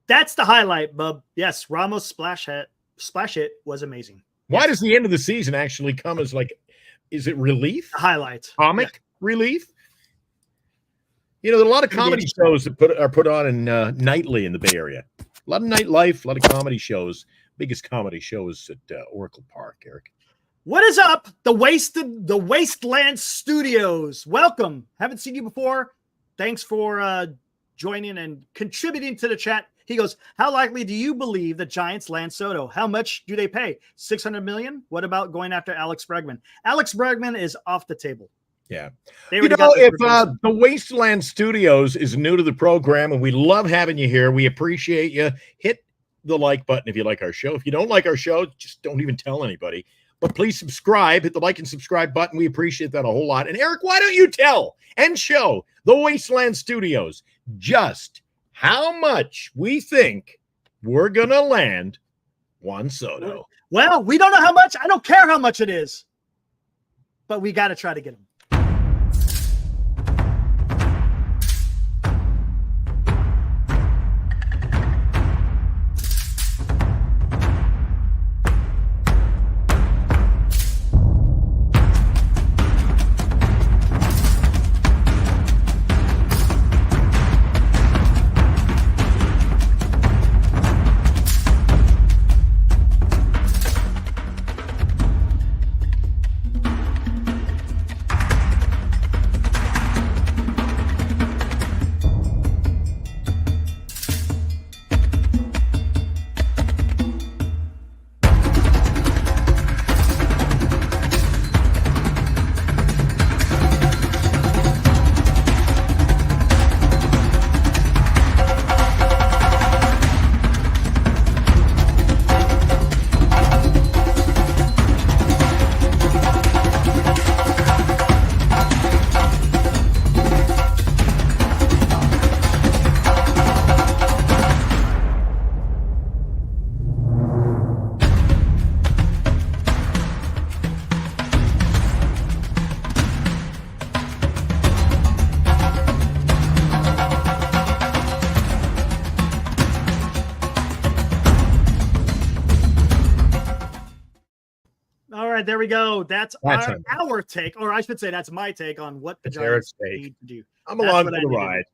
That's the highlight, bub. Yes, Ramos splash hit was amazing. Why does the end of the season actually come as is it relief? The highlight. Comic relief? There are a lot of comedy shows that are put on in nightly in the Bay Area. A lot of nightlife, a lot of comedy shows. Biggest comedy shows at Oracle Park, Eric. What is up? The Wasteland Studios. Welcome. Haven't seen you before. Thanks for joining and contributing to the chat. He goes, how likely do you believe the Giants land Soto? How much do they pay? $600 million? What about going after Alex Bregman? Alex Bregman is off the table. Yeah. If the Wasteland Studios is new to the program and we love having you here, we appreciate you. Hit the like button if you like our show. If you don't like our show, just don't even tell anybody. But please subscribe. Hit the like and subscribe button. We appreciate that a whole lot. And Eric, why don't you tell and show the Wasteland Studios just how much we think we're going to land Juan Soto? Well, we don't know how much. I don't care how much it is. But we got to try to get him. There we go. That's our take, or I should say that's my take on what the Giants need to do. I'm along for the ride.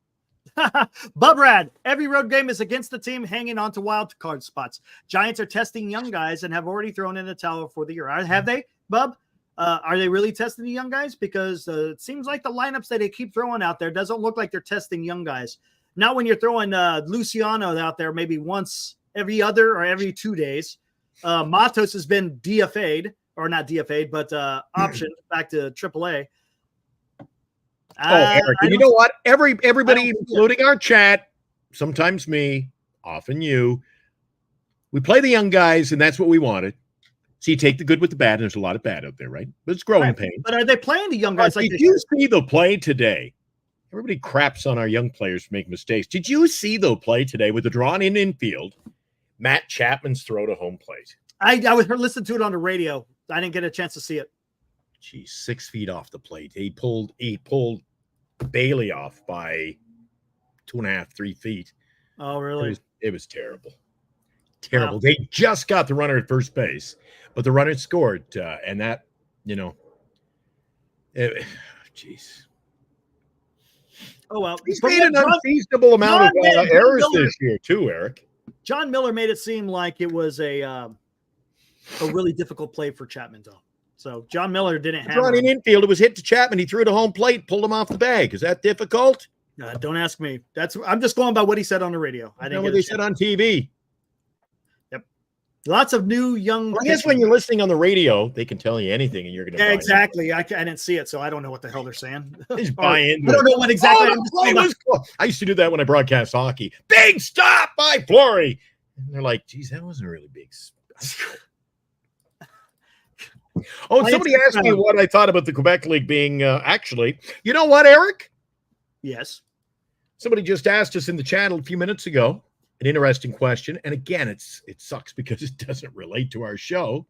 Bubrad, every road game is against the team hanging on to wild card spots. Giants are testing young guys and have already thrown in the towel for the year. Have they, Bub? Are they really testing the young guys? Because it seems like the lineups that they keep throwing out there doesn't look like they're testing young guys. Not when you're throwing Luciano out there maybe once every other or every 2 days. Matos has been DFA'd. Or not DFA'd, but optioned back to AAA. Eric, you know what? Everybody, including our chat, sometimes me, often you, we play the young guys, and that's what we wanted. So you take the good with the bad, and there's a lot of bad out there, right? But it's growing pains. But are they playing the young guys like did you see the play today? Everybody craps on our young players to make mistakes. Did you see the play today with the drawn-in infield, Matt Chapman's throw to home plate? I was listening to it on the radio. I didn't get a chance to see it. Geez, 6 feet off the plate. He pulled Bailey off by 2.5, 3 feet. Oh, really? It was terrible. Terrible. Wow. They just got the runner at first base, but the runner scored, and that, jeez. Oh, well. He's made an unseasonable amount of errors this year, too, Eric. John Miller made it seem like it was a really difficult play for Chapman, though. So John Miller didn't have running infield. It was hit to Chapman. He threw it to home plate, pulled him off the bag. Is that difficult? Don't ask me. I'm just going by what he said on the radio. I didn't know what they said on TV. Yep. Lots of new young. Well, I guess when you're listening on the radio, they can tell you anything, and you're going to. Yeah, exactly. I didn't see it, so I don't know what the hell they're saying. Just buy in. I don't know what exactly. I used to do that when I broadcast hockey. Big stop by Fleury. And they're like, geez, that wasn't a really big. Oh, and somebody asked me what I thought about the Quebec League being actually. You know what, Eric? Yes. Somebody just asked us in the chat a few minutes ago an interesting question. And again, it sucks because it doesn't relate to our show.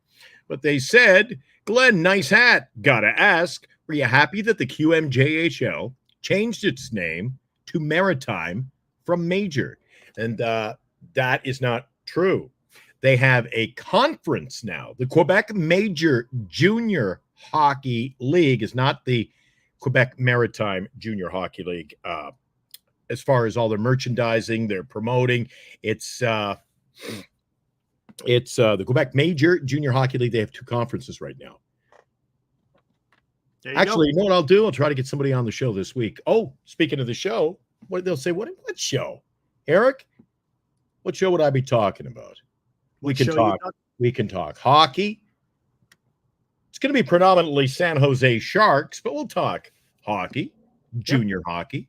But they said, Glenn, nice hat. Gotta ask, were you happy that the QMJHL changed its name to Maritime from Major? And that is not true. They have a conference now. The Quebec Major Junior Hockey League is not the Quebec Maritime Junior Hockey League. As far as all their merchandising, they're promoting, it's the Quebec Major Junior Hockey League. They have 2 conferences right now. Actually, you know what I'll do? I'll try to get somebody on the show this week. Oh, speaking of the show, they'll say, what show? Eric, what show would I be talking about? We can talk hockey. It's going to be predominantly San Jose Sharks, but we'll talk hockey, junior hockey.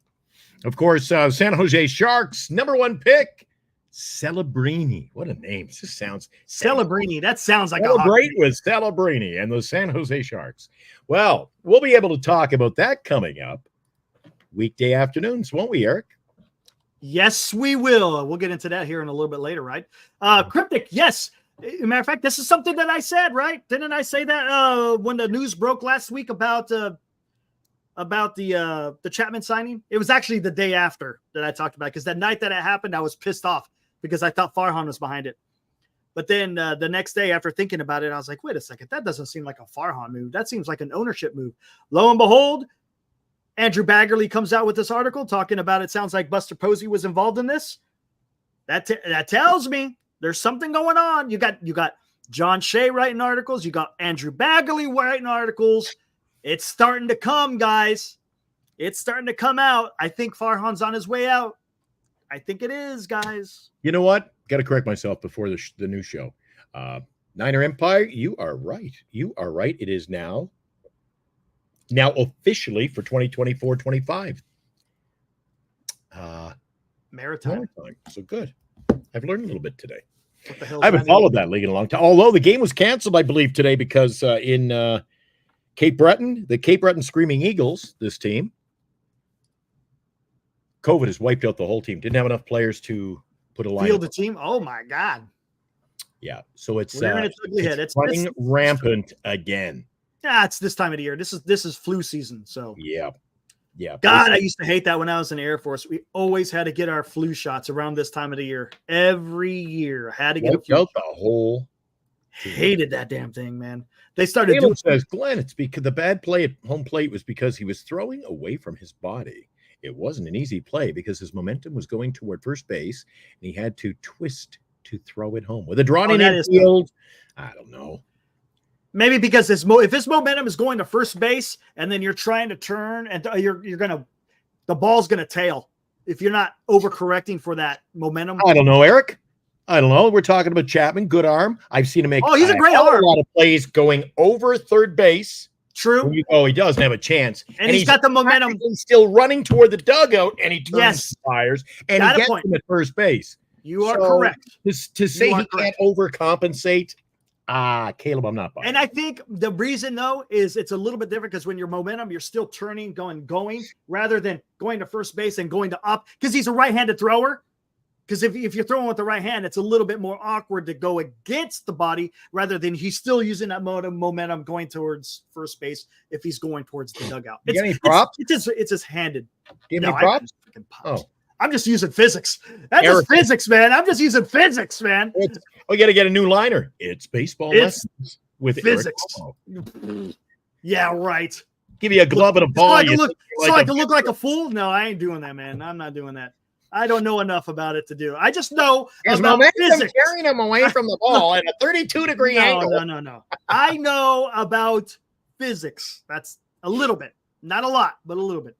Of course, San Jose Sharks, #1 pick, Celebrini. What a name. This just sounds... Celebrini. That sounds like Celebrate with Celebrini and the San Jose Sharks. Well, we'll be able to talk about that coming up weekday afternoons, won't we, Eric? Yes, we will. We'll get into that here in a little bit later, right? Cryptic, yes. As a matter of fact, this is something that I said, right? Didn't I say that when the news broke last week about the Chapman signing? It was actually the day after that I talked about it, because that night that it happened, I was pissed off because I thought Farhan was behind it. But then the next day after thinking about it, I was like, wait a second, that doesn't seem like a Farhan move. That seems like an ownership move. Lo and behold, Andrew Baggerly comes out with this article talking about it sounds like Buster Posey was involved in this. That tells me there's something going on. You got John Shea writing articles. You got Andrew Baggerly writing articles. It's starting to come, guys. It's starting to come out. I think Farhan's on his way out. I think it is, guys. You know what? Got to correct myself before the new show. Niner Empire, you are right. You are right. It is now officially for 2024-25. Maritime. So good. I've learned a little bit today. What the hell? I haven't followed that league in a long time. Although the game was canceled, I believe, today because in Cape Breton, the Cape Breton Screaming Eagles, this team, COVID has wiped out the whole team. Didn't have enough players to put a line. Field the team. Oh my God. Yeah. So it's running rampant again. Yeah, it's this time of the year. This is flu season. So yeah. God, I used to hate that when I was in the Air Force. We always had to get our flu shots around this time of the year. Every year, had to get a flu shot. The whole team. Hated that damn thing, man. They started doing. Says Glenn, it's because the bad play at home plate was because he was throwing away from his body. It wasn't an easy play because his momentum was going toward first base, and he had to twist to throw it home with a drawn-in infield. I don't know. Maybe because if his momentum is going to first base, and then you're trying to turn, and the ball's gonna tail if you're not overcorrecting for that momentum. I don't know, Eric. I don't know. We're talking about Chapman, good arm. I've seen him make. Oh, he's a great arm. A lot of plays going over third base. True. He doesn't have a chance. And he's got the momentum. Still running toward the dugout, and he turns fires, and he gets him at first base. You are correct. To say he can't overcompensate, Caleb, I'm not buying. And I think the reason, though, is it's a little bit different because when you're momentum, you're still turning, going, rather than going to first base and going to up, because he's a right-handed thrower. Because if you're throwing with the right hand, it's a little bit more awkward to go against the body rather than he's still using that momentum going towards first base if he's going towards the dugout. You got any props? It's just handed. Give me props? I'm just using physics. That's just physics, man. I'm just using physics, man. You got to get a new liner. It's baseball lessons with physics. Yeah, right. Give you a glove and a ball. I can look like a fool? No, I ain't doing that, man. I'm not doing that. I don't know enough about it to do. I just know about physics. Carrying him away from the ball at a 32-degree angle. No. I know about physics. That's a little bit. Not a lot, but a little bit.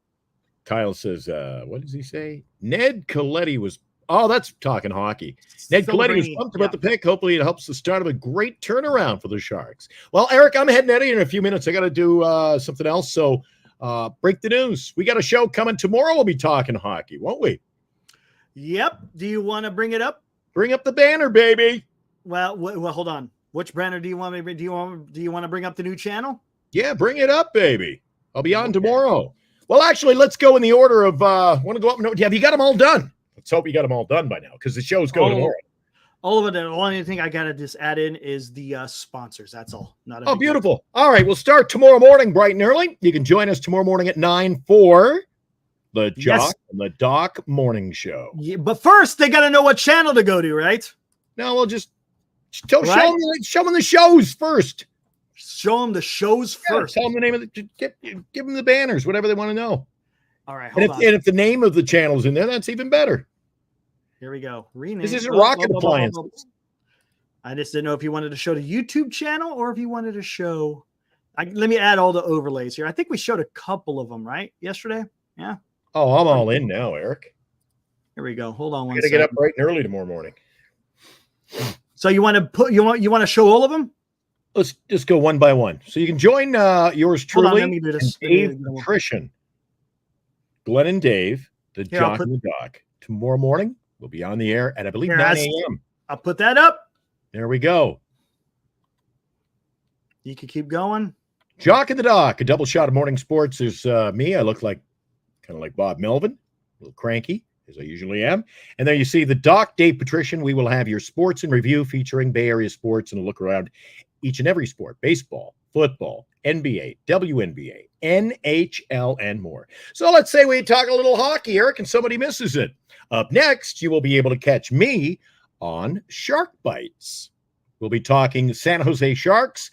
Kyle says, what does he say? Ned Coletti was that's talking hockey. Ned Coletti was pumped about the pick. Hopefully it helps the start of a great turnaround for the Sharks. Well, Eric, I'm heading out of here in a few minutes. I got to do something else. So break the news. We got a show coming tomorrow. We'll be talking hockey, won't we? Yep. Do you want to bring it up? Bring up the banner, baby. Well, hold on. Which banner do you want me? Do you want to bring up the new channel? Yeah, bring it up, baby. I'll be on tomorrow. Well, actually, let's go in the order of. Want to go up? No, have you got them all done? Let's hope you got them all done by now, because the show's going tomorrow. All of it. The only thing I gotta just add in is the sponsors. That's all. Not a beautiful. Deal. All right, we'll start tomorrow morning, bright and early. You can join us tomorrow morning at 9 for the Jock and the Doc Morning Show. Yeah, but first, they got to know what channel to go to, right? No, we'll just show them the shows first. Show them the shows first. Tell them the name of the. Give them the banners, whatever they want to know. All right. And if the name of the channel's in there, that's even better. Here we go. Rename. This isn't rocket appliances. I just didn't know if you wanted to show the YouTube channel or if you wanted to show. Let me add all the overlays here. I think we showed a couple of them, right? Yesterday. Yeah. Oh, I'm all in now, Eric. Here we go. Hold on one second. Gotta get up bright and early tomorrow morning. So you want to show all of them? Let's just go one by one. So you can join yours truly, and Dave Patrician, Glenn and Dave, the Jock and the Doc. Tomorrow morning, we'll be on the air at, I believe, 9 a.m. I'll put that up. There we go. You can keep going. Jock and the Doc, a double shot of morning sports. There's me. I look kind of like Bob Melvin, a little cranky, as I usually am. And there you see the Doc, Dave Patrician. We will have your sports and review featuring Bay Area sports and a look around each and every sport: baseball, football, NBA, WNBA, NHL, and more. So let's say we talk a little hockey, Eric, and somebody misses it. Up next, you will be able to catch me on Shark Bites. We'll be talking San Jose Sharks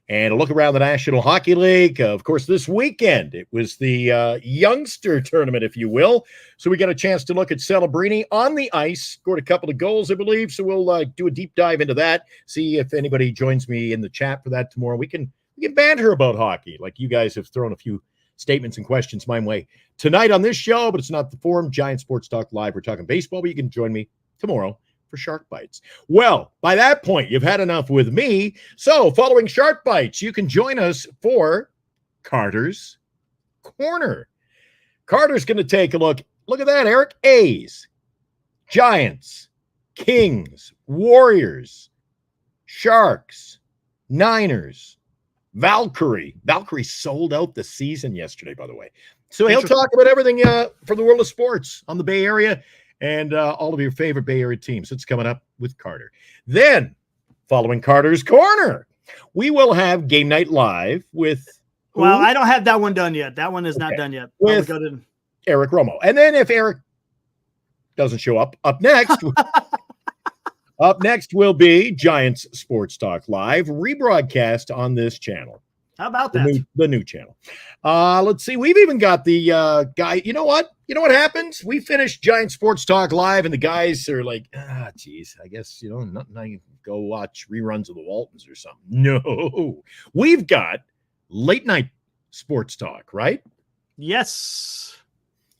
and a look around the National Hockey League. Of course, this weekend, it was the youngster tournament, if you will. So we got a chance to look at Celebrini on the ice, scored a couple of goals, I believe. So we'll do a deep dive into that, see if anybody joins me in the chat for that tomorrow. We can banter about hockey, like you guys have thrown a few statements and questions my way tonight on this show, but it's not the forum. Giant Sports Talk Live. We're talking baseball, but you can join me tomorrow for Shark Bites. Well, by that point, you've had enough with me. So following Shark Bites, you can join us for Carter's Corner. Carter's going to take a look. Look at that, Eric. A's, Giants, Kings, Warriors, Sharks, Niners, Valkyrie. Valkyrie sold out the season yesterday, by the way. So he'll talk about everything from the world of sports on the Bay Area and all of your favorite Bay Area teams. It's coming up with Carter. Then, following Carter's Corner, we will have Game Night Live with... Well, I don't have that one done yet. That one is not done yet. With Eric Romo. And then if Eric doesn't show up next... Up next will be Giants Sports Talk Live, rebroadcast on this channel. How about that? The new channel. Let's see. We've even got the guy. You know what? You know what happens? We finished Giant Sports Talk Live, and the guys are like, geez, I guess, nothing. I can go watch reruns of the Waltons or something. No. We've got late night sports talk, right? Yes.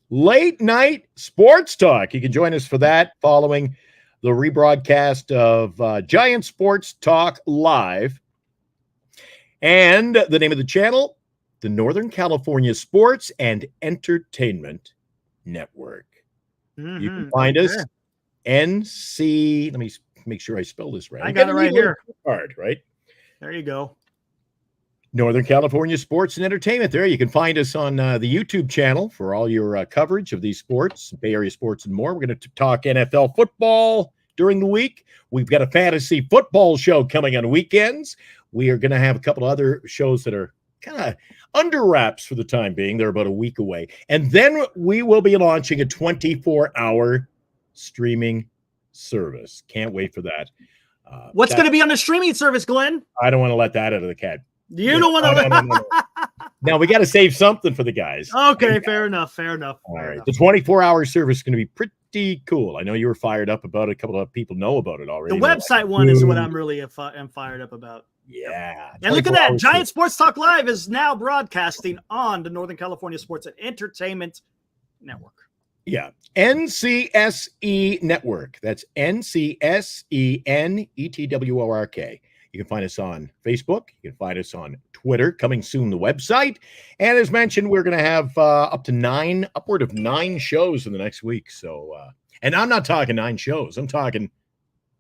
Late night sports talk. You can join us for that following the rebroadcast of Giant Sports Talk Live. And the name of the channel, the Northern California Sports and Entertainment Network. You can find us, NC, let me make sure I spell this right. I got it right here. Card, right? There you go. Northern California Sports and Entertainment. There you can find us on the YouTube channel for all your coverage of these sports, Bay Area sports and more. We're going to talk NFL football during the week. We've got a fantasy football show coming on weekends. We are going to have a couple other shows that are kind of under wraps for the time being. They're about a week away. And then we will be launching a 24-hour streaming service. Can't wait for that. What's going to be on the streaming service, Glenn? I don't want to let that out of the cat. You don't want to. No. Now we got to save something for the guys. Okay, fair enough. All right. The 24-hour service is going to be pretty cool. I know you were fired up about it. A couple of people know about it already. The website one is what I'm really am fired up about. Yeah. And look at that. Giant Sports Talk Live is now broadcasting on the Northern California Sports and Entertainment Network. Yeah. NCSE Network. That's NCSENETWORK. You can find us on Facebook. You can find us on Twitter. Coming soon, the website. And as mentioned, we're going to have upward of 9 shows in the next week. So, and I'm not talking 9 shows. I'm talking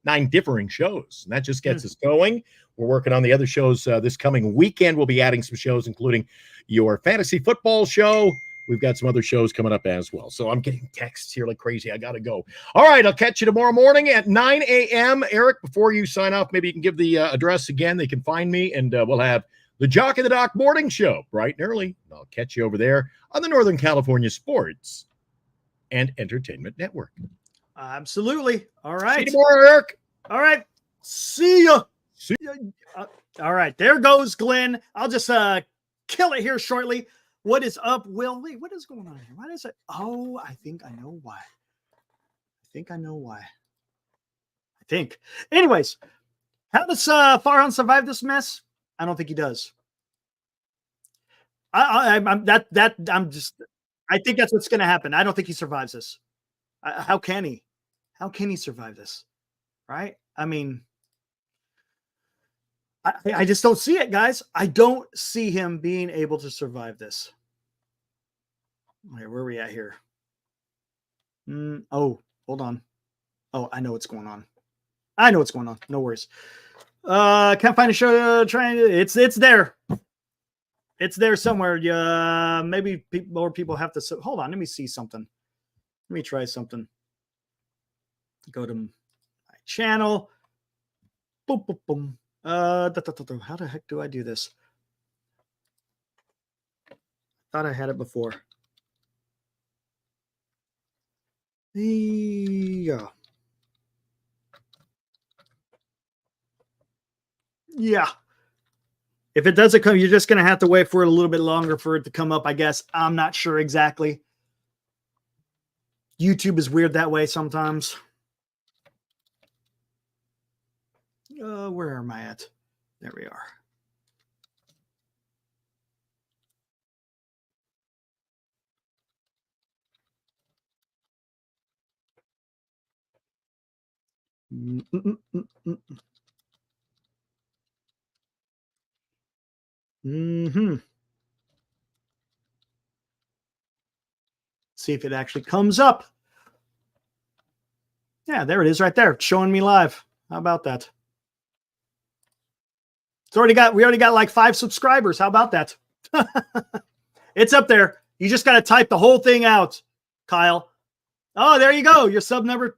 9 differing shows. And that just gets us going. We're working on the other shows this coming weekend. We'll be adding some shows, including your fantasy football show. We've got some other shows coming up as well. So I'm getting texts here like crazy. I got to go. All right, I'll catch you tomorrow morning at 9 a.m. Eric, before you sign off, maybe you can give the address again. They can find me, and we'll have the Jock and the Doc morning show bright and early. I'll catch you over there on the Northern California Sports and Entertainment Network. Absolutely. All right. See you tomorrow, Eric. All right. See ya. See ya. All right. There goes Glenn. I'll just kill it here shortly. What is up, Will? Wait, what is going on here? What is it? Oh, I think I know why. I think. Anyways, how does Farhan survive this mess? I don't think he does. I think that's what's going to happen. I don't think he survives this. How can he? How can he survive this? Right? I mean, I just don't see it, guys. I don't see him being able to survive this. Okay, where are we at here? Oh, hold on. Oh, I know what's going on. No worries. Can't find a show. It's there. It's there somewhere. Maybe more people have to. Hold on. Let me see something. Let me try something. Go to my channel. Boom, boom, boom. How the heck do I do this? Thought I had it before. Yeah. If it doesn't come, you're just going to have to wait for it a little bit longer for it to come up, I guess. I'm not sure exactly. YouTube is weird that way sometimes. Where am I at? There we are. See if it actually comes up. Yeah, there it is right there. It's showing me live. How about that? We already got like 5 subscribers. How about that? It's up there. You just got to type the whole thing out, Kyle. Oh, there you go. Your sub number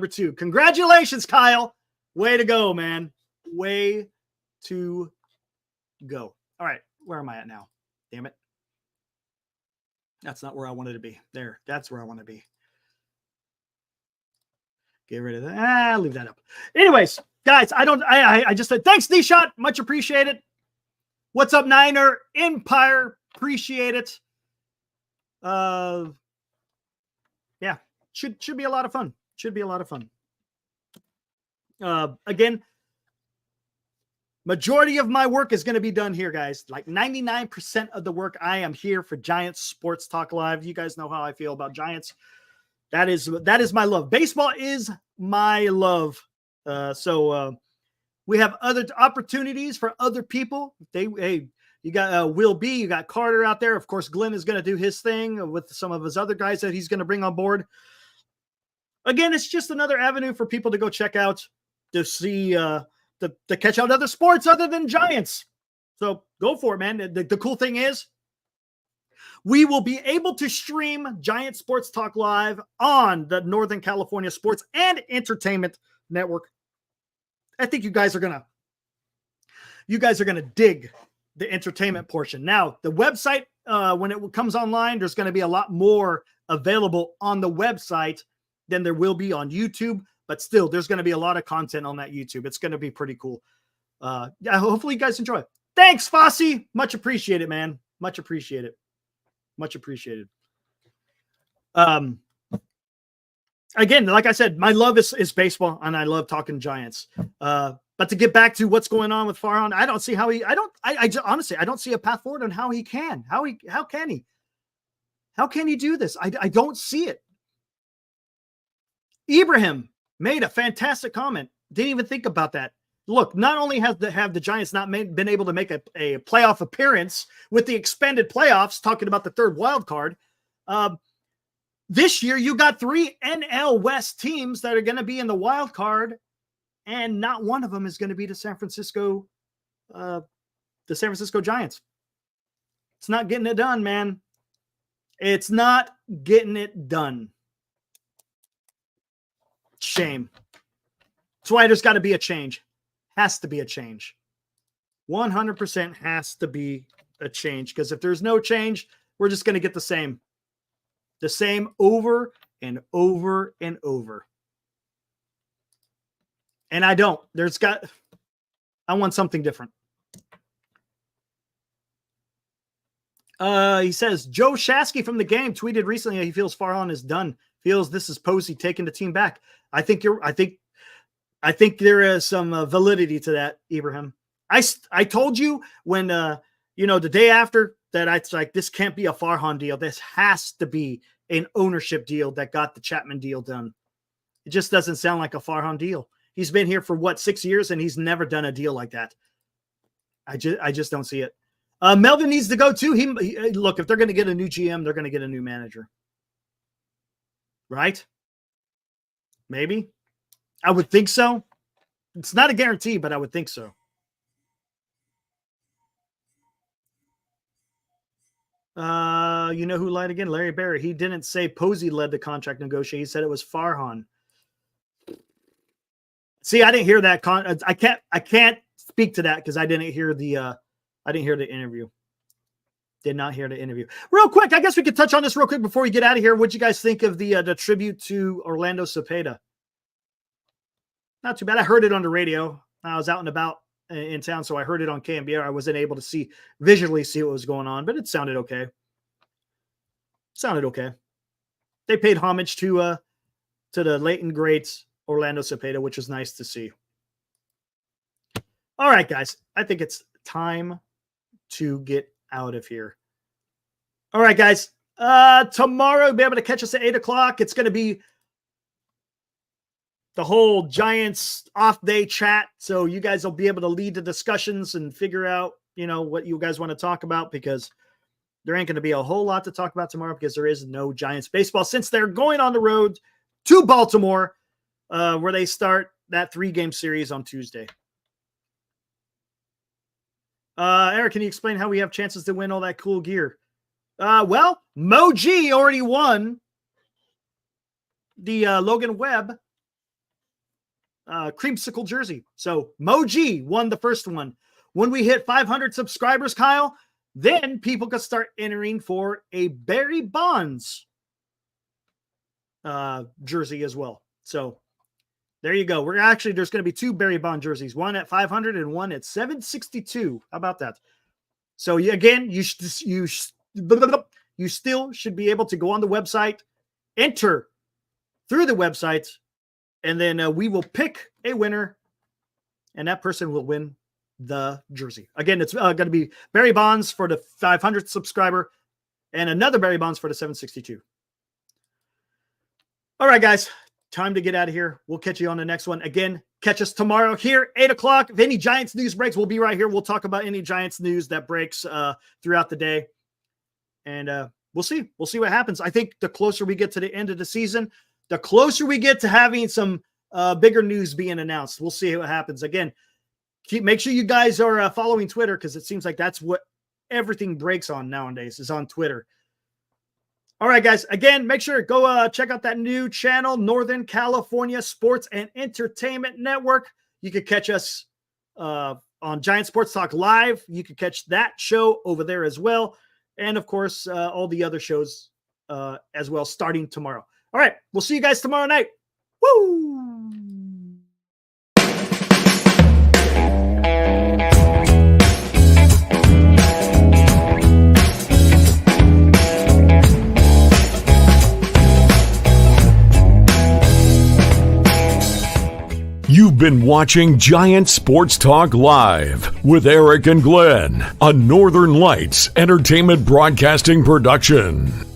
2. Congratulations, Kyle. Way to go, man. Way to go. All right. Where am I at now? Damn it. That's not where I wanted to be. There. That's where I want to be. Get rid of that. Leave that up. Anyways, guys, I just said thanks, D-Shot. Much appreciated. What's up, Niner Empire? Appreciate it. Yeah, should be a lot of fun. Again, majority of my work is going to be done here, guys. Like 99% of the work, I am here for Giants Sports Talk Live. You guys know how I feel about Giants. That is my love. Baseball is my love. So we have other opportunities for other people. You got Will B, you got Carter out there. Of course, Glenn is going to do his thing with some of his other guys that he's going to bring on board. Again, it's just another avenue for people to go check out, to see, to catch out other sports other than Giants. So go for it, man. The cool thing is, we will be able to stream Giant Sports Talk Live on the Northern California Sports and Entertainment Network. I think you guys are gonna dig the entertainment portion. Now, the website, when it comes online, there's going to be a lot more available on the website than there will be on YouTube. But still, there's going to be a lot of content on that YouTube. It's going to be pretty cool. Yeah, hopefully you guys enjoy it. Thanks, Fossey. Much appreciated, man. Much appreciated. Again, like I said, my love is baseball, and I love talking Giants. But to get back to what's going on with Farhan, I don't see how he. Honestly, I don't see a path forward on how he can. How can he? How can he do this? I don't see it. Ibrahim made a fantastic comment. Didn't even think about that. Look, not only have the Giants not been able to make a playoff appearance with the expanded playoffs, talking about the third wild card, this year you got 3 NL West teams that are going to be in the wild card, and not one of them is going to be the San Francisco Giants. It's not getting it done, man. It's not getting it done. Shame. That's why there's got to be a change. Has to be a change. 100% has to be a change, because if there's no change, we're just going to get the same. The same over and over and over. And I don't. I want something different. He says, Joe Shasky from The Game tweeted recently he feels Farhan is done. Feels this is Posey taking the team back. I think there is some validity to that, Ibrahim. I told you when, the day after that, I was like, this can't be a Farhan deal. This has to be an ownership deal that got the Chapman deal done. It just doesn't sound like a Farhan deal. He's been here for 6 years, and he's never done a deal like that. I just don't see it. Melvin needs to go too. Look, if they're going to get a new GM, they're going to get a new manager. Right? Maybe. I would think so. It's not a guarantee, but I would think so. You know who lied again? Larry Barry. He didn't say Posey led the contract negotiation. He said it was Farhan. See, I didn't hear that. I can't speak to that because I didn't hear the interview. Did not hear the interview. Real quick, I guess we could touch on this real quick before we get out of here. What'd you guys think of the tribute to Orlando Cepeda? Not too bad. I heard it on the radio. I was out and about in town, so I heard it on KMBR. I wasn't able to visually see what was going on, but it sounded okay. They paid homage to the late and great Orlando Cepeda, which was nice to see. All right, guys. I think it's time to get out of here. All right, guys. Tomorrow, you'll be able to catch us at 8 o'clock. It's going to be the whole Giants off-day chat. So you guys will be able to lead the discussions and figure out, what you guys want to talk about, because there ain't going to be a whole lot to talk about tomorrow because there is no Giants baseball since they're going on the road to Baltimore, where they start that 3-game series on Tuesday. Eric, can you explain how we have chances to win all that cool gear? Well, Mo G already won the Logan Webb creamsicle jersey. So Mo G won the first one. When we hit 500 subscribers, Kyle, then people can start entering for a Barry Bonds jersey as well. So there you go. There's going to be 2 Barry Bond jerseys, one at 500 and one at 762. How about that? So again, you still should be able to go on the website, enter through the website, and then we will pick a winner, and that person will win the jersey. Again, it's going to be Barry Bonds for the 500 subscriber and another Barry Bonds for the 762. All right, guys. Time to get out of here. We'll catch you on the next one. Again, catch us tomorrow here, 8 o'clock. If any Giants news breaks, we'll be right here. We'll talk about any Giants news that breaks throughout the day. And we'll see. We'll see what happens. I think the closer we get to the end of the season, the closer we get to having some bigger news being announced. We'll see what happens. Again, make sure you guys are following Twitter, because it seems like that's what everything breaks on nowadays, is on Twitter. All right, guys. Again, make sure to go check out that new channel, Northern California Sports and Entertainment Network. You could catch us on Giant Sports Talk Live. You could catch that show over there as well. And, of course, all the other shows as well starting tomorrow. All right. We'll see you guys tomorrow night. Woo! You've been watching Giant Sports Talk Live with Eric and Glenn, a Northern Lights Entertainment Broadcasting production.